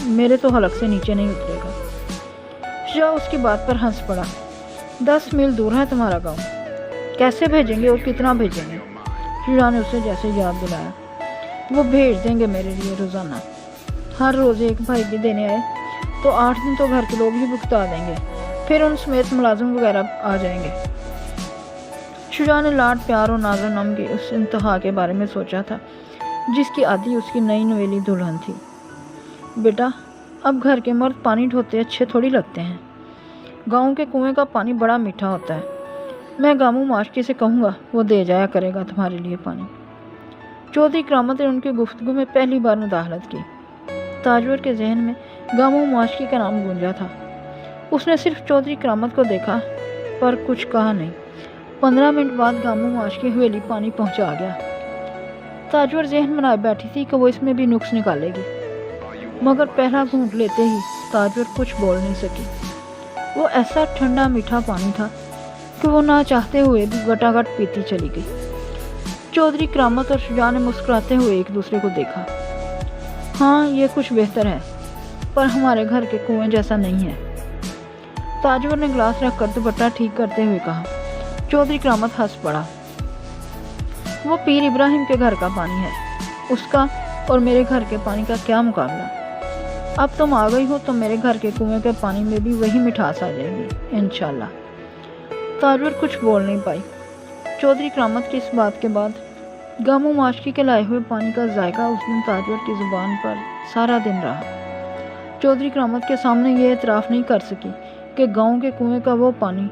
मेरे तो हलक से नीचे नहीं उतरेगा। शुजा उसकी बात पर हंस पड़ा। 10 मील दूर है तुम्हारा गांव, कैसे भेजेंगे और कितना भेजेंगे? शुजा ने उसे जैसे याद दिलाया। वो भेज देंगे मेरे लिए रोज़ाना, हर रोज़ एक भाई भी देने आए तो 8 दिन तो घर के लोग ही भुगता देंगे, फिर उन समेत मुलाजिम वगैरह आ जाएंगे। शुजा ने लाड प्यार और नाज़ो नम के उस इंतहा के बारे में सोचा था जिसकी आदि उसकी नई नवेली दुल्हन थी। बेटा, अब घर के मर्द पानी ढोते अच्छे थोड़ी लगते हैं। गांव के कुएं का पानी बड़ा मीठा होता है। मैं गामू माशकी से कहूँगा, वो दे जाया करेगा तुम्हारे लिए पानी। चौधरी करामत ने उनकी गुफ्तगू में पहली बार मुदाखलत की। ताजवर के जहन में गामू माशकी का नाम गूंजा था। उसने सिर्फ चौधरी करामत को देखा पर कुछ कहा नहीं। 15 मिनट बाद गामू माशकी हवेली पानी पहुंचा गया। ताजवर जहन बनाए बैठी थी कि वो इसमें भी नुक्स निकालेगी, मगर पहला घूंट लेते ही ताजवर कुछ बोल नहीं सकी। वो ऐसा ठंडा मीठा पानी था कि वो ना चाहते हुए भी गटागट पीती चली गई। चौधरी करामत और शुजा ने मुस्कुराते हुए एक दूसरे को देखा। हाँ, ये कुछ बेहतर है, पर हमारे घर के कुएं जैसा नहीं है। ताजवर ने गिलास रखकर दुपट्टा ठीक करते हुए कहा। चौधरी करामत हंस पड़ा। वो पीर इब्राहिम के घर का पानी है, उसका और मेरे घर के पानी का क्या मुकाबला। अब तुम आ गई हो तो मेरे घर के कुएं के पानी में भी वही मिठास आ जाएगी इंशाल्लाह। ताजवर कुछ बोल नहीं पाई। चौधरी करामत की इस बात के बाद गामू माशकी के लाए हुए पानी का जायका उस दिन ताजवर की ज़ुबान पर सारा दिन रहा। चौधरी करामत के सामने ये एतराफ़ नहीं कर सकी कि गांव के कुएं का वो पानी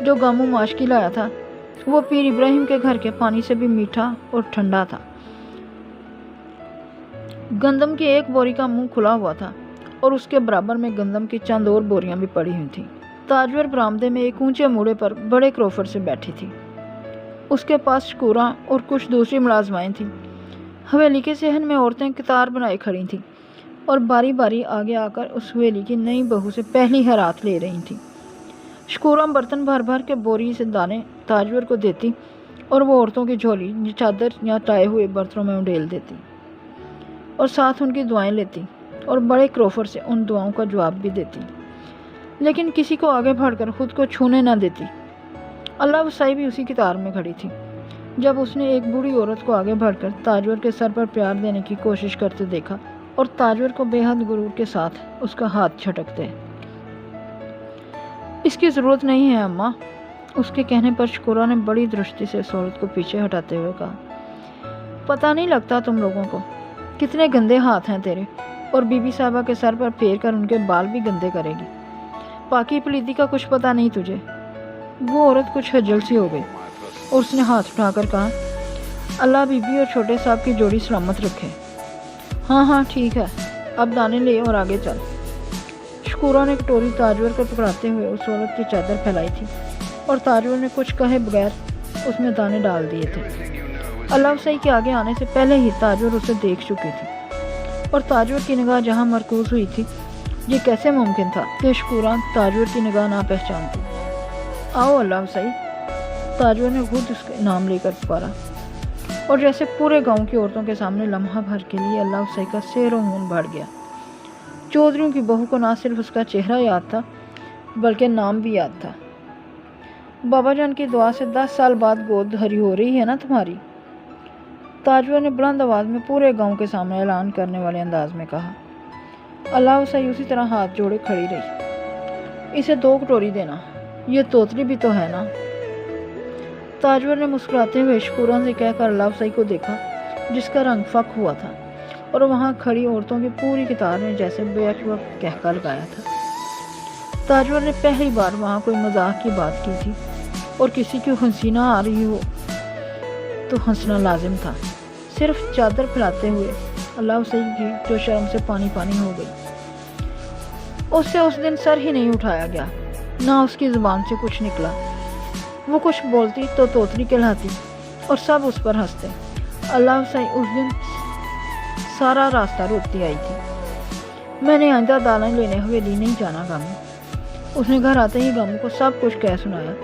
जो गामू माशकी लाया था वो पीर इब्राहिम के घर के पानी से भी मीठा और ठंडा था। गंदम की एक बोरी का मुंह खुला हुआ था और उसके बराबर में गंदम की चंद और बोरियां भी पड़ी हुई थीं। ताजवर बरामदे में एक ऊंचे मूड़े पर बड़े क्रोफर से बैठी थी। उसके पास शकूरा और कुछ दूसरी मुलाजमाएं थीं। हवेली के सहन में औरतें कतार बनाए खड़ी थीं और बारी बारी आगे आकर उस हवेली की नई बहू से पहली खैरात ले रही थीं। शकूरा बर्तन भर भर के बोरी से दाने ताजवर को देती और वो औरतों की झोली चादर या टाए हुए बर्तनों में उंडेल देती और साथ उनकी दुआएं लेती और बड़े क्रोफर से उन दुआओं का जवाब भी देती, लेकिन किसी को आगे बढ़कर खुद को छूने न देती। अल्लाह वसाई भी उसी कतार में खड़ी थी जब उसने एक बूढ़ी औरत को आगे बढ़कर ताजवर के सर पर प्यार देने की कोशिश करते देखा और ताजवर को बेहद गुरूर के साथ उसका हाथ झटकते। इसकी ज़रूरत नहीं है अम्मा, उसके कहने पर शकूरा ने बड़ी दृष्टि से उस औरत को पीछे हटाते हुए कहा। पता नहीं लगता तुम लोगों को, कितने गंदे हाथ हैं तेरे, और बीबी साहबा के सर पर फेर कर उनके बाल भी गंदे करेगी। पाकी पलीदी का कुछ पता नहीं तुझे? वो औरत कुछ हजल सी हो गई और उसने हाथ उठाकर कहा, अल्लाह बीबी और छोटे साहब की जोड़ी सलामत रखे। हाँ हाँ ठीक है, अब दाने ले और आगे चल। शकूरा ने कटोरी ताजवर को पकड़ाते हुए उस औरत की चादर फैलाई थी और ताजवर ने कुछ कहे बगैर उसमें दाने डाल दिए थे। अल्लाह सही के आगे आने से पहले ही ताजवर उसे देख चुकी थी और ताजवर की निगाह जहाँ मरकूज हुई थी, ये कैसे मुमकिन था कि शकूरा ताजवर की निगाह ना पहचानती। आओ अल्लाह सही, ताजवर ने खुद उसका नाम लेकर पुकारा और जैसे पूरे गांव की औरतों के सामने लम्हा भर के लिए अल्लाह सही का सैर खून बढ़ गया। चौधरियों की बहू को ना सिर्फ उसका चेहरा याद था बल्कि नाम भी याद था। बाबा जान की दुआ से 10 साल बाद गोद हरी हो रही है ना तुम्हारी? ताजवर ने बुलंद आवाज़ में पूरे गांव के सामने ऐलान करने वाले अंदाज में कहा। अल्लाह सही उसी तरह हाथ जोड़े खड़ी रही। इसे 2 कटोरी देना, ये तोतली भी तो है ना। ताजवर ने मुस्कुराते हुए शकूरा से कहकर अल्लाह सही को देखा जिसका रंग फक हुआ था और वहाँ खड़ी औरतों की पूरी कतार ने जैसे बेक वक्त कहका लगाया था। ताजवर ने पहली बार वहाँ कोई मजाक की बात की थी और किसी की हंसी ना आ रही हो तो हंसना लाजिम था। सिर्फ चादर फैलाते हुए अल्लाह सही की जो शर्म से पानी पानी हो गई। उससे उस दिन सर ही नहीं उठाया गया, ना उसकी ज़ुबान से कुछ निकला। वो कुछ बोलती तो तोतली कहलाती और सब उस पर हंसते। अल्लाह सही उस दिन सारा रास्ता रोती आई थी। मैंने आइंदा दालें लेने हवेली नहीं जाना गामू। उसने घर आते ही गामू को सब कुछ कह सुनाया।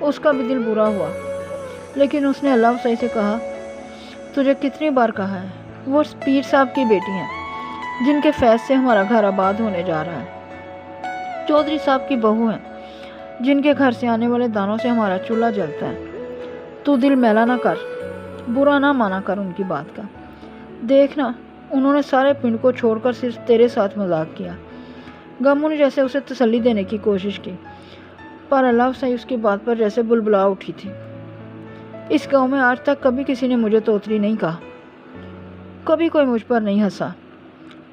उसका भी दिल बुरा हुआ, लेकिन उसने अल्लाह सही से कहा, तुझे कितनी बार कहा है, वो पीर साहब की बेटी हैं जिनके फैज़ से हमारा घर आबाद होने जा रहा है। चौधरी साहब की बहू हैं जिनके घर से आने वाले दानों से हमारा चूल्हा जलता है। तू दिल मैला ना कर, बुरा ना माना कर उनकी बात का। देखना, उन्होंने सारे पिंड को छोड़कर सिर्फ तेरे साथ मजाक किया। गामू ने जैसे उसे तसल्ली देने की कोशिश की, पर अल्लाह सही उसकी बात पर जैसे बुलबुला उठी थी। इस गांव में आज तक कभी किसी ने मुझे तोतली नहीं कहा, कभी कोई मुझ पर नहीं हंसा।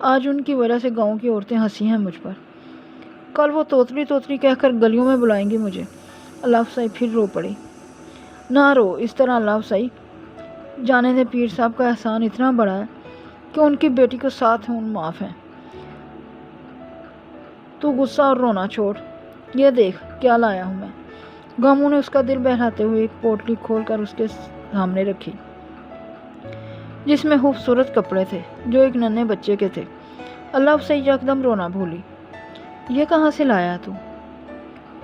आज उनकी वजह से गांव की औरतें हंसी हैं मुझ पर। कल वो तोतली तोतली कहकर गलियों में बुलाएंगी मुझे। अल्लाह सही फिर रो पड़ी। ना रो इस तरह अल्लाह सही, जाने दे पीर साहब का एहसान इतना बड़ा है कि उनकी बेटी को 7 खून माफ़ है। तू गुस्सा और रोना छोड़, ये देख क्या लाया हूँ मैं। गामू ने उसका दिल बहलाते हुए एक पोटली खोलकर उसके सामने रखी जिसमें खूबसूरत कपड़े थे जो एक नन्हे बच्चे के थे। अल्लाह सही यकदम रोना भूली। ये कहाँ से लाया तू?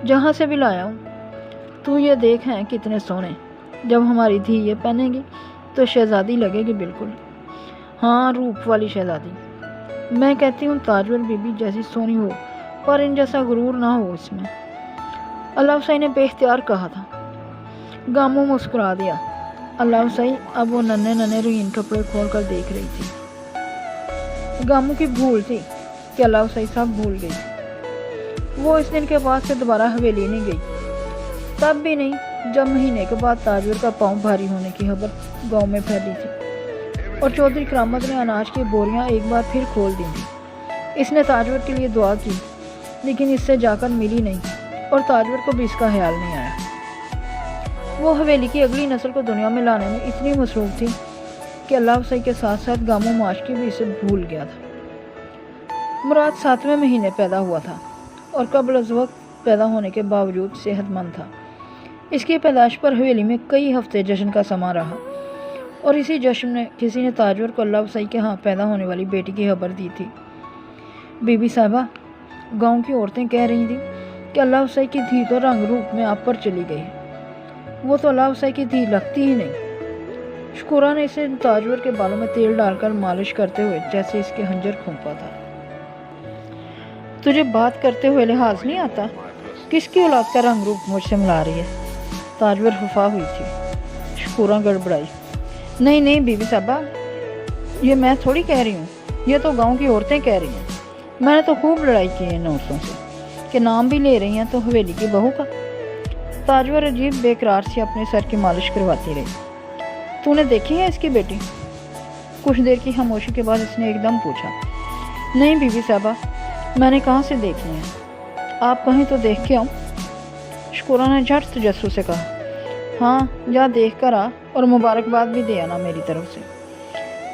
जहाँ से भी लाया हूँ। तू ये देख हैं कितने सोने, जब हमारी धी ये पहनेगी तो शहजादी लगेगी बिल्कुल। हाँ, रूप वाली शहजादी। मैं कहती हूँ ताजवर बीबी जैसी सोनी हो, पर इन जैसा गुरूर ना हो इसमें। अल्लाह सही ने बेख्तियार कहा था। गामू मुस्कुरा दिया। अल्लाह सही अब वो नन्हे नन्हे रंगीन कपड़े खोल कर देख रही थी। गामू की भूल थी कि अल्लाह सही सब भूल गई। वो इस दिन के बाद से दोबारा हवेली नहीं गई, तब भी नहीं जब महीने के बाद ताजवर का पाँव भारी होने की खबर गांव में फैली थी और चौधरी करामत ने अनाज की बोरियां एक बार फिर खोल दी थी। इसने ताजवर के लिए दुआ की, लेकिन इससे जाकर मिली नहीं और ताजवर को भी इसका ख्याल नहीं आया। वो हवेली की अगली नस्ल को दुनिया में लाने में इतनी मसरूफ़ थी कि अल्लाह सही के साथ साथ गामू माशकी भी इसे भूल गया था। मुराद 7वें महीने पैदा हुआ था और कबल अज़ वक्त पैदा होने के बावजूद सेहतमंद था। इसकी पैदाइश पर हवेली में कई हफ्ते जश्न का समा रहा और इसी जश्न में किसी ने ताजवर को अल्लाह सही के यहाँ पैदा होने वाली बेटी की खबर दी थी। बीबी साहबा, गांव की औरतें कह रही थी कि अल्लाह सही की धी तो रंग रूप में आप पर चली गई है। वो तो अल्लाह सही की धी लगती ही नहीं। शकूरा ने इसे ताजवर के बालों में तेल डालकर मालिश करते हुए जैसे इसके हंजर खूंपा था। तुझे बात करते हुए लिहाज नहीं आता? किसकी औलाद का रंग रूप मुझसे मिला रही है? ताजवर खफा हुई थी। शकूरा गड़बड़ाई। नहीं नहीं बीबी साहबा, ये मैं थोड़ी कह रही हूँ, ये तो गांव की औरतें कह रही हैं। मैंने तो खूब लड़ाई की है इन औरतों से कि नाम भी ले रही हैं तो हवेली की बहू का। ताजवर अजीब बेकरार से अपने सर की मालिश करवाती रही। तूने देखी है इसकी बेटी? कुछ देर की खामोशी के बाद इसने एकदम पूछा। नहीं बीबी साहबा, मैंने कहाँ से देखी है। आप कहें तो देख के आऊँ? शुक्रा ने झट तजस्सुस से कहा। हाँ, जा देख कर आ और मुबारकबाद भी दे आना मेरी तरफ से।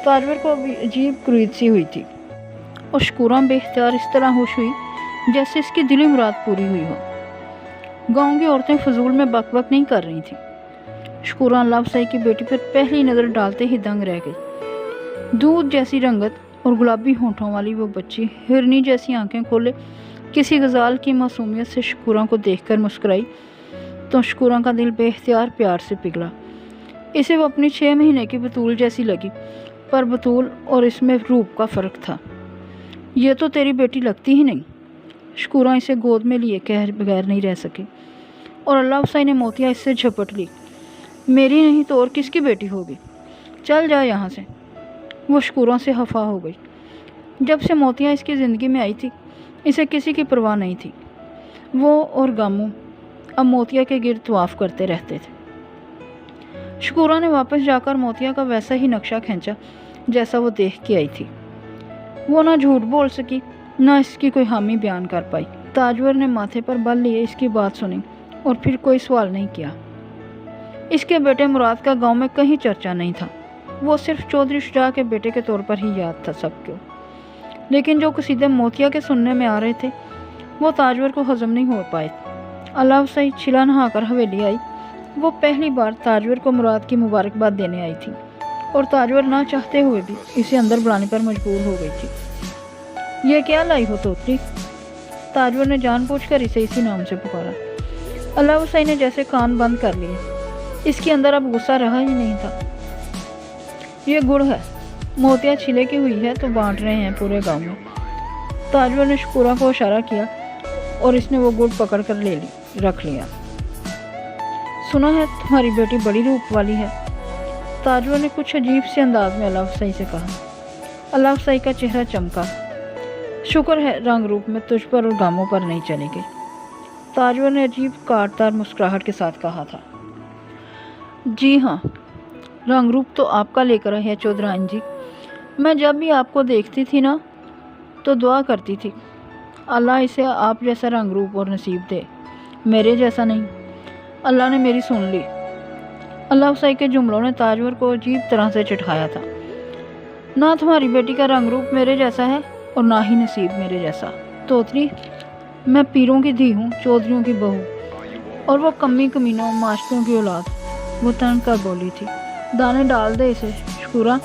ताजवर को भी अजीब कुरीद सी हुई थी और शुक्रा बेख्तियार इस तरह होश हुई जैसे इसकी दिली मुराद पूरी हुई हो। गांव की औरतें फजूल में बकबक नहीं कर रही थीं। शुक्रा अल्लाह अफसाई की बेटी पर पहली नज़र डालते ही दंग रह गई। दूध जैसी रंगत और गुलाबी होंठों वाली वो बच्ची हिरनी जैसी आंखें खोले किसी गजाल की मासूमियत से शुक्रा को देखकर मुस्कुराई तो शुक्रा का दिल बेख्तियार प्यार से पिघला। इसे वो अपनी 6 महीने की बतूल जैसी लगी, पर बतूल और इसमें रूप का फ़र्क था। ये तो तेरी बेटी लगती ही नहीं। शुक्रा इसे गोद में लिए कह बगैर नहीं रह सके और अल्लाह अफसाई ने मोतिया इससे झपट ली। मेरी नहीं तो और किसकी बेटी होगी? चल जा यहाँ से। वो शुक्रा से खफा हो गई। जब से मोतिया इसकी ज़िंदगी में आई थी इसे किसी की परवाह नहीं थी। वो और गामू अब मोतिया के गिर्द तवाफ करते रहते थे। शुक्रा ने वापस जाकर मोतिया का वैसा ही नक्शा खींचा जैसा वो देख के आई थी। वो ना झूठ बोल सकी ना इसकी कोई हामी बयान कर पाई। ताजवर ने माथे पर बल लिए इसकी बात सुनी और फिर कोई सवाल नहीं किया। इसके बेटे मुराद का गांव में कहीं चर्चा नहीं था। वो सिर्फ चौधरी शुजा के बेटे के तौर पर ही याद था सबको। लेकिन जो कसीदे मोतिया के सुनने में आ रहे थे वो ताजवर को हजम नहीं हो पाए। अल्लाह अफसाई छिला नहा कर हवेली आई। वो पहली बार ताजवर को मुराद की मुबारकबाद देने आई थी और ताजवर ना चाहते हुए भी इसे अंदर बुलाने पर मजबूर हो गई थी। ये क्या लाई हो तोतरी? ताजवर ने जानबूझकर इसे इसी नाम से पुकारा। अल्लाह अफसाई ने जैसे कान बंद कर लिए। इसके अंदर अब गुस्सा रहा ही नहीं था। ये गुड़ है, मोतिया छिले की हुई है तो बांट रहे हैं पूरे गांव में। ताजवर ने शुक्रा को इशारा किया और इसने वो गुड़ पकड़ कर रख लिया। सुना है तुम्हारी बेटी बड़ी रूप वाली है। ताजवर ने कुछ अजीब से अंदाज में अल्लाह अफसाई से कहा। अल्लाह अफसाई का चेहरा चमका। शुक्र है रंग रूप में तुझ पर और गामों पर नहीं चली गई। ताजवर ने अजीब काटदार मुस्कुराहट के साथ कहा था। जी हाँ, रंग रूप तो आपका लेकर आई है चौधराइन जी। मैं जब भी आपको देखती थी ना तो दुआ करती थी अल्लाह इसे आप जैसा रंग रूप और नसीब दे, मेरे जैसा नहीं। अल्लाह ने मेरी सुन ली। अल्लाह अफसाई के जुमलों ने ताजवर को अजीब तरह से चिढ़ाया था। ना तुम्हारी बेटी का रंग रूप मेरे जैसा है और ना ही नसीब मेरे जैसा। तोतरी, मैं पीरों की धी हूँ, चौधरियों की बहू और वो कमी कमीनों माशकों की औलाद। वो तन कर बोली थी। दाने डाल दे इसे शुक्रा,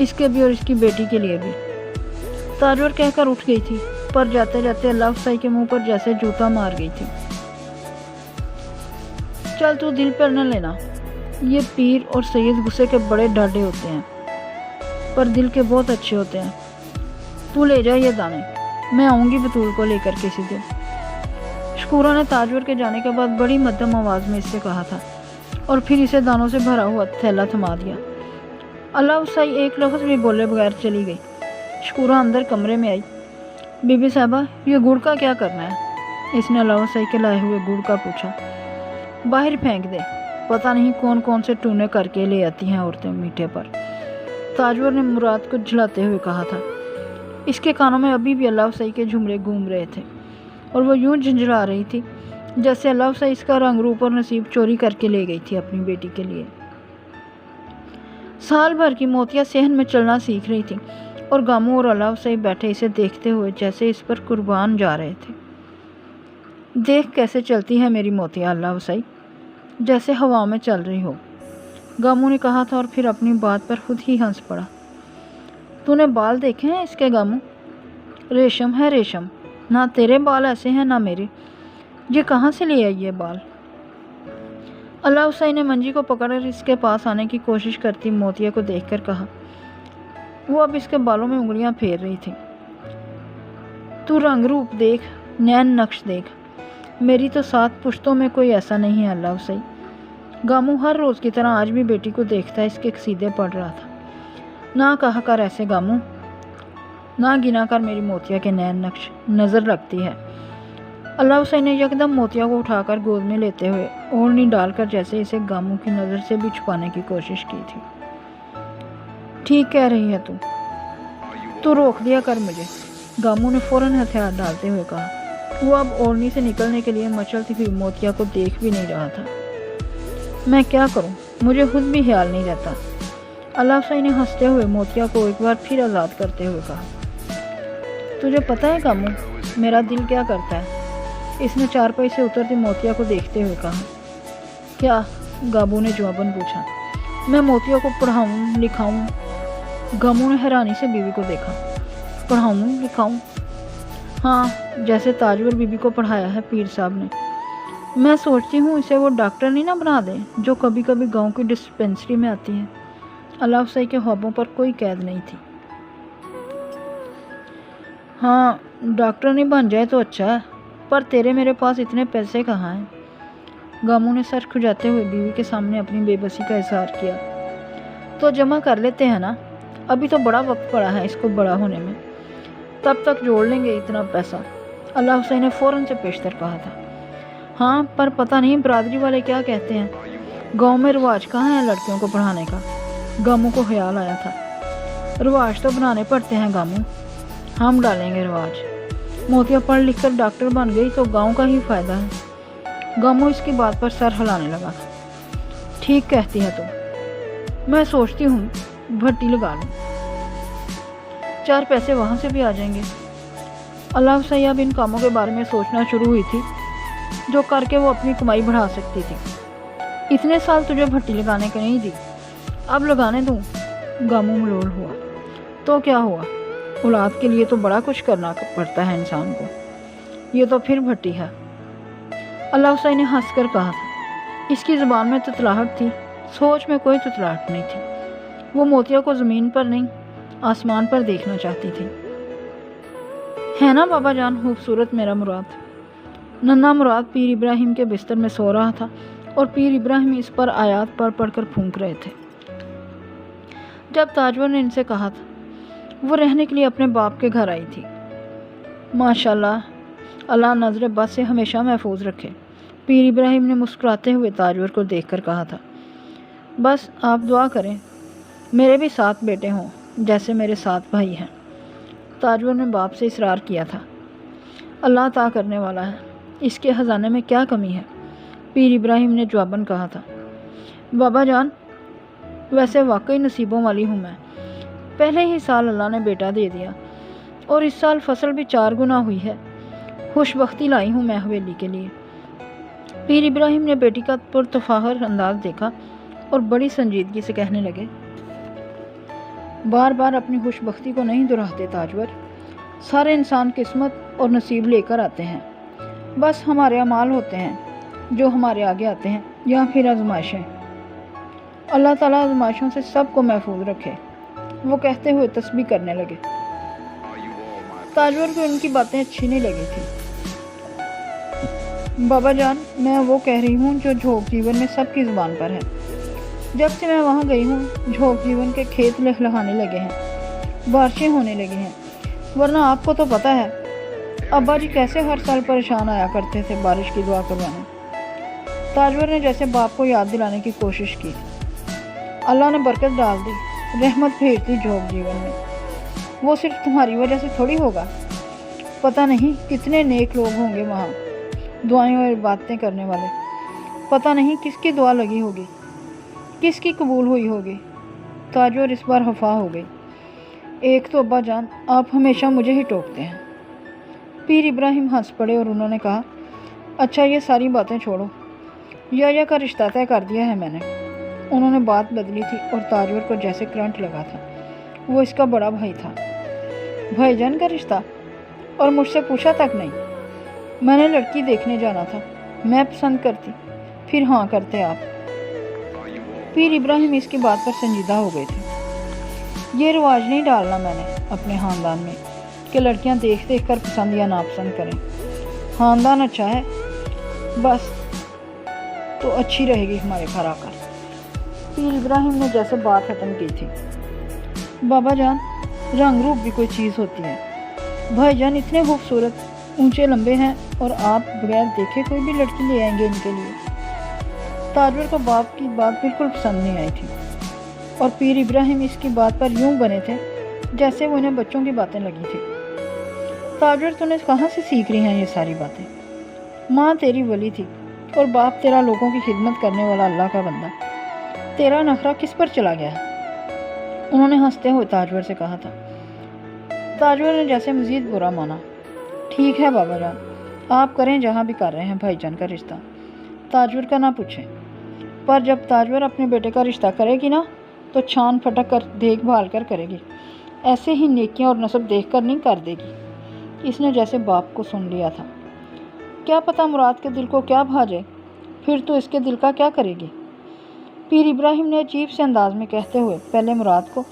इसके भी और इसकी बेटी के लिए भी। ताजवर कहकर उठ गई थी पर जाते जाते अल्लाह अफसाई के मुंह पर जैसे जूता मार गई थी। चल तू दिल पर न लेना, ये पीर और सैयद गुस्से के बड़े डाढ़े होते हैं पर दिल के बहुत अच्छे होते हैं। तू ले जा ये दाने, मैं आऊँगी बतूल को लेकर किसी दिन। शुक्रा ने ताजवर के जाने के बाद बड़ी मध्यम आवाज़ में इससे कहा था और फिर इसे दानों से भरा हुआ थैला थमा दिया। अल्लाह अफसाई एक लफ्ज़ भी बोले बगैर चली गई। शुक्रा अंदर कमरे में आई। बीबी साहबा, ये गुड़ का क्या करना है? इसने अल्लाह अफसाई के लाए हुए गुड़ का पूछा। बाहर फेंक दे, पता नहीं कौन कौन से टूने करके ले आती हैं औरतें मीठे पर। ताजवर ने मुराद को झुलाते हुए कहा था। इसके कानों में अभी भी अल्लाह अफसाई के झुमरे घूम रहे थे और वो यूं झंझला रही थी जैसे अल्लाह अफसाई इसका रंग रूप और नसीब चोरी करके ले गई थी अपनी बेटी के लिए। साल भर की मोतिया सहन में चलना सीख रही थी और गामू और अल्लाह अफसाई बैठे इसे देखते हुए जैसे इस पर कुर्बान जा रहे थे। देख कैसे चलती है मेरी मोतिया अल्लाह अफसाई, जैसे हवा में चल रही हो, गामू ने कहा था और फिर अपनी बात पर खुद ही हंस पड़ा। तूने बाल देखे हैं इसके गामू? रेशम है रेशम, ना तेरे बाल ऐसे हैं ना मेरे। ये कहाँ से ले आई ये बाल? अल्लाह अफसाई ने मंजी को पकड़कर इसके पास आने की कोशिश करती मोतिया को देखकर कहा। वो अब इसके बालों में उंगलियां फेर रही थी। तू रंग रूप देख, नैन नक्श देख, मेरी तो 7 पुश्तों में कोई ऐसा नहीं है अल्लाह अफसाई। गामू हर रोज़ की तरह आज भी बेटी को देखता इसके कसीदे पढ़ रहा था। ना कहा कर ऐसे गामू, ना गिना कर मेरी मोतिया के नैन नक्श, नज़र लगती है। अल्लाह अफसाई ने यकदम मोतिया को उठाकर गोद में लेते हुए ओढ़नी डालकर जैसे इसे गामू की नज़र से भी छुपाने की कोशिश की थी। ठीक कह रही है तू रोक दिया कर मुझे, गामू ने फ़ौरन हथियार डालते हुए कहा। वो अब ओढ़नी से निकलने के लिए मचलती हुई मोतिया को देख भी नहीं रहा था। मैं क्या करूं, मुझे खुद भी ख्याल नहीं रहता। अलाफसाई ने हंसते हुए मोतिया को एक बार फिर आज़ाद करते हुए कहा, तुझे पता है कामू, मेरा दिल क्या करता है? इसने चारपाई से उतरती मोतिया को देखते हुए कहा। क्या? गाबू ने जवाबन पूछा। मैं मोतिया को पढ़ाऊं लिखाऊं? गामू ने हैरानी से बीवी को देखा। पढ़ाऊं लिखाऊं? हाँ, जैसे ताजवर बीबी को पढ़ाया है पीर साहब ने। मैं सोचती हूँ इसे वो डॉक्टर नहीं ना बना दें जो कभी कभी गांव की डिस्पेंसरी में आती है। अलाफसाई के ख्वाबों पर कोई कैद नहीं थी। हाँ, डॉक्टर नहीं बन जाए तो अच्छा है, पर तेरे मेरे पास इतने पैसे कहाँ हैं? गामू ने सर खुजाते हुए बीवी के सामने अपनी बेबसी का इजहार किया। तो जमा कर लेते हैं ना, अभी तो बड़ा वक्त पड़ा है इसको बड़ा होने में, तब तक जोड़ लेंगे इतना पैसा। अलाफसाई ने फ़ौरन से पेशतर कहा था। हाँ, पर पता नहीं बरादरी वाले क्या कहते हैं, गांव में रिवाज कहाँ है लड़कियों को पढ़ाने का? गामू को ख्याल आया था। रिवाज तो बनाने पड़ते हैं गामू, हम डालेंगे रिवाज। मोतिया पढ़ लिख कर डॉक्टर बन गई तो गांव का ही फायदा है। गामू इसकी बात पर सर हिलाने लगा। ठीक कहती है तुम, मैं सोचती हूँ भट्टी लगा लूँ, 4 पैसे वहाँ से भी आ जाएंगे। अलाफसाई अब इन कामों के बारे में सोचना शुरू हुई थी जो करके वो अपनी कमाई बढ़ा सकती थी। इतने साल तुझे भट्टी लगाने के नहीं दी, अब लगाने दूँ? गामू मलोल हुआ। तो क्या हुआ, औलाद के लिए तो बड़ा कुछ करना पड़ता है इंसान को, ये तो फिर भट्टी है। अलाफसाई ने हंसकर कहा था। इसकी ज़ुबान में तुतलाहट थी, सोच में कोई तुतलाहट नहीं थी। वो मोतिया को ज़मीन पर नहीं आसमान पर देखना चाहती थी। है ना बाबा जान खूबसूरत मेरा मुराद? नन्हा मुराद पीर इब्राहिम के बिस्तर में सो रहा था और पीर इब्राहिम इस पर आयात पढ़ पढ़ कर फूंक रहे थे। जब ताजवर ने इनसे कहा था, वो रहने के लिए अपने बाप के घर आई थी। माशाल्लाह, अल्लाह नज़र बद से हमेशा महफूज रखे, पीर इब्राहिम ने मुस्कुराते हुए ताजवर को देखकर कहा था। बस आप दुआ करें मेरे भी 7 बेटे हों जैसे मेरे 7 भाई हैं। ताजवर ने बाप से इसरार किया था। अल्लाह अता करने वाला है, इसके ख़जाने में क्या कमी है? पीर इब्राहिम ने जवाबन कहा था। बाबा जान, वैसे वाकई नसीबों वाली हूँ मैं। पहले ही साल अल्लाह ने बेटा दे दिया और इस साल फसल भी 4 गुना हुई है। खुशबख्ती लाई हूँ मैं हवेली के लिए। पीर इब्राहिम ने बेटी का पुरतफाखर अंदाज देखा और बड़ी संजीदगी से कहने लगे, बार बार अपनी खुशबख्ती को नहीं दोहराते ताजवर, सारे इंसान किस्मत और नसीब लेकर आते हैं, बस हमारे अमाल होते हैं जो हमारे आगे आते हैं या फिर आजमाइशें। अल्लाह ताला आजमाइशों से सबको महफूज रखे। वो कहते हुए तस्बीह करने लगे। ताजवर को उनकी बातें अच्छी नहीं लगी थी। बाबा जान, मैं वो कह रही हूँ जो झोंक जीवन में सबकी ज़ुबान पर है। जब से मैं वहाँ गई हूँ झोंक जीवन के खेत लहलहाने लगे हैं, बारिशें होने लगी हैं, वरना आपको तो पता है अब्बा जी कैसे हर साल परेशान आया करते थे बारिश की दुआ करवाने। ताजवर ने जैसे बाप को याद दिलाने की कोशिश की। अल्लाह ने बरकत डाल दी, रहमत भेज दी झोंक जीवन में। वो सिर्फ तुम्हारी वजह से थोड़ी होगा, पता नहीं कितने नेक लोग होंगे वहाँ दुआएं और बातें करने वाले। पता नहीं किसकी दुआ लगी होगी, किसकी कबूल हुई होगी। ताजवर इस बार खफा हो गई। एक तो अब्बा जान, आप हमेशा मुझे ही टोकते हैं। पीर इब्राहिम हंस पड़े और उन्होंने कहा, अच्छा ये सारी बातें छोड़ो, या का रिश्ता तय कर दिया है मैंने। उन्होंने बात बदली थी और ताजवर को जैसे करंट लगा था। वो इसका बड़ा भाई था। भाईजान का रिश्ता? और मुझसे पूछा तक नहीं। मैंने लड़की देखने जाना था, मैं पसंद करती, फिर हाँ करते आप। पीर इब्राहिम इसकी बात पर संजीदा हो गए थे। ये रिवाज नहीं डालना मैंने अपने ख़ानदान में कि लड़कियां देख देख कर पसंद या नापसंद करें। ख़ानदान अच्छा है बस, तो अच्छी रहेगी हमारे घर आकर। पीर इब्राहिम ने जैसे बात ख़त्म की थी। बाबा जान, रंग रूप भी कोई चीज़ होती है। भाईजान इतने खूबसूरत, ऊंचे लंबे हैं और आप बगैर देखे कोई भी लड़की ले आएंगे इनके लिए। ताजवर को बाप की बात बिल्कुल पसंद नहीं आई थी और पीर इब्राहिम इसकी बात पर यूं बने थे जैसे वो इन्हें बच्चों की बातें लगी थी। ताजवर तूने कहाँ से सीख रही हैं ये सारी बातें? माँ तेरी वली थी और बाप तेरा लोगों की खिदमत करने वाला अल्लाह का बंदा। तेरा नखरा किस पर चला गया है? उन्होंने हंसते हुए ताजवर से कहा था। ताजवर ने जैसे मज़ीद बुरा माना। ठीक है बाबा जान, आप करें जहाँ भी कर रहे हैं भाईजान का रिश्ता, ताजवर का ना पूछें। पर जब ताजवर अपने बेटे का रिश्ता करेगी ना तो छान फटक कर देखभाल कर करेगी, ऐसे ही नेकियां और नसब देख कर नहीं कर देगी। इसने जैसे बाप को सुन लिया था। क्या पता मुराद के दिल को क्या भाजे, फिर तो इसके दिल का क्या करेगी? पीर इब्राहिम ने अजीब से अंदाज में कहते हुए पहले मुराद को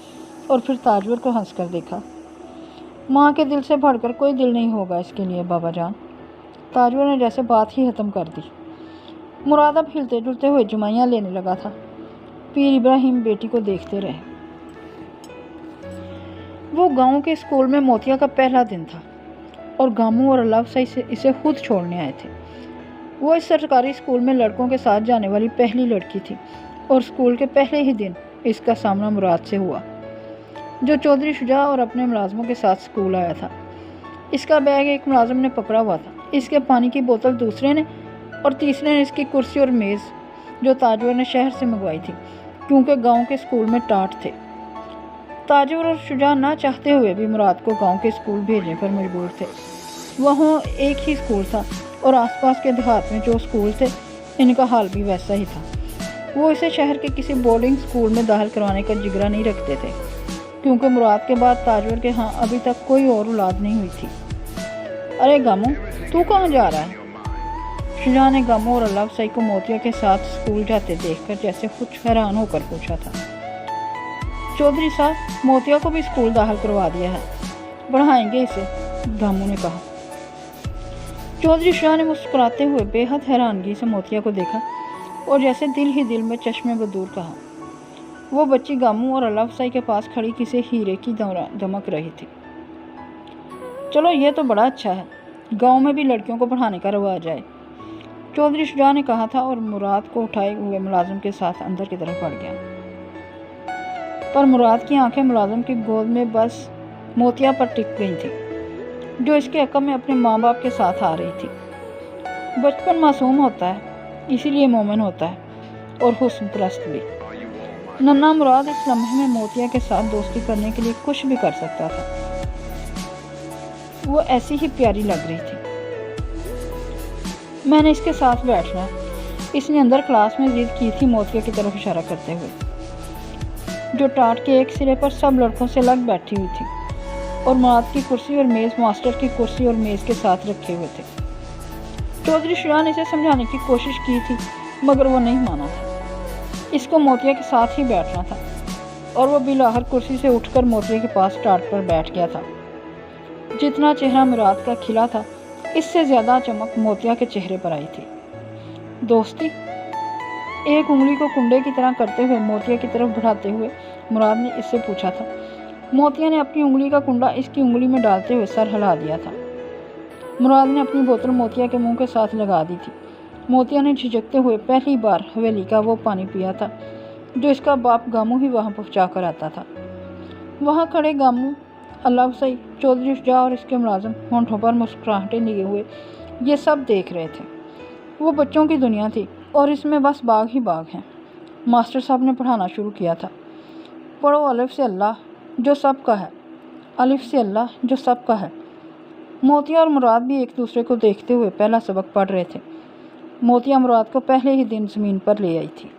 और फिर ताजवर को हंस कर देखा। माँ के दिल से बढ़कर कोई दिल नहीं होगा इसके लिए बाबा जान। ताजवर ने जैसे बात ही ख़त्म कर दी। मुराद अब हिलते जुलते हुए जुमाइयाँ लेने लगा था। पीर इब्राहिम बेटी को देखते रहे। वो गांव के स्कूल में मोतिया का पहला दिन था और गामू और अल्लाह सही से इसे खुद छोड़ने आए थे। वो इस सरकारी स्कूल में लड़कों के साथ जाने वाली पहली लड़की थी और स्कूल के पहले ही दिन इसका सामना मुराद से हुआ, जो चौधरी शुजा और अपने मुलाजमों के साथ स्कूल आया था। इसका बैग एक मुलाजम ने पकड़ा हुआ था, इसके पानी की बोतल दूसरे ने और तीसरे ने इसकी कुर्सी और मेज़ जो ताजवर ने शहर से मंगवाई थी, क्योंकि गांव के स्कूल में टाट थे। ताजवर और शुजा ना चाहते हुए भी मुराद को गांव के स्कूल भेजने पर मजबूर थे। वहाँ एक ही स्कूल था और आसपास के देहात में जो स्कूल थे इनका हाल भी वैसा ही था। वो इसे शहर के किसी बोर्डिंग स्कूल में दाखिल करवाने का जिगरा नहीं रखते थे, क्योंकि मुराद के बाद ताजवर के यहाँ अभी तक कोई और औलाद नहीं हुई थी। अरे गामू, तू कहाँ जा रहा है? शुजा ने गामू और अल्लाह सही को मोतिया के साथ स्कूल जाते देखकर जैसे कुछ हैरान होकर पूछा था। चौधरी साहब, मोतिया को भी स्कूल दाखिल करवा दिया है, पढ़ाएंगे इसे, गामू ने कहा। चौधरी शाह ने मुस्कुराते हुए बेहद हैरानगी से मोतिया को देखा और जैसे दिल ही दिल में चश्मे बदूर कहा। वो बच्ची गामू और अल्लाह साई के पास खड़ी किसी हीरे की दमक रही थी। चलो ये तो बड़ा अच्छा है, गांव में भी लड़कियों को पढ़ाने का रवाज आए, चौधरी शुजा ने कहा था और मुराद को उठाए हुए मुलाजिम के साथ अंदर की तरफ बढ़ गया। पर मुराद की आंखें मुलाजिम की गोद में बस मोतिया पर टिक गई थी, जो इसके अकब में अपने माँ बाप के साथ आ रही थी। बचपन मासूम होता है, इसीलिए मोमिन होता है और हुस्न परस्त भी। नन्ना मुराद इस लम्हे में मोतिया के साथ दोस्ती करने के लिए कुछ भी कर सकता था। वो ऐसी ही प्यारी लग रही थी। मैंने इसके साथ बैठना है, इसने अंदर क्लास में जिद की थी मोतिया की तरफ इशारा करते हुए, जो टाट के एक सिरे पर सब लड़कों से अलग बैठी हुई थी और मुराद की कुर्सी और मेज़ मास्टर की कुर्सी और मेज़ के साथ रखे हुए थे। चौधरी शुजा ने इसे समझाने की कोशिश की थी, मगर वो नहीं माना था। इसको मोतिया के साथ ही बैठना था और वो बिलाहर कुर्सी से उठकर मोतिया के पास टाट पर बैठ गया था। जितना चेहरा मुराद का खिला था, इससे ज़्यादा चमक मोतिया के चेहरे पर आई थी। दोस्ती? एक उंगली को कुंडे की तरह करते हुए मोतिया की तरफ बढ़ाते हुए मुराद ने इससे पूछा था। मोतिया ने अपनी उंगली का कुंडा इसकी उंगली में डालते हुए सर हिला दिया था। मुराद ने अपनी बोतल मोतिया के मुंह के साथ लगा दी थी। मोतिया ने झिझकते हुए पहली बार हवेली का वो पानी पिया था जो इसका बाप गामू ही वहाँ पहुँचा कर आता था। वहाँ खड़े गामू, अल्लाह सही, चौधरी शुजा और इसके मुलाजिम होंठों पर मुस्कुराहटें लिए हुए ये सब देख रहे थे। वो बच्चों की दुनिया थी और इसमें बस बाग ही बाग हैं। मास्टर साहब ने पढ़ाना शुरू किया था। पढ़ो अलिफ से अल्लाह जो सब का है, अलिफ से अल्लाह जो सब का है। मोतिया और मुराद भी एक दूसरे को देखते हुए पहला सबक पढ़ रहे थे। मोतिया मुराद को पहले ही दिन ज़मीन पर ले आई थी।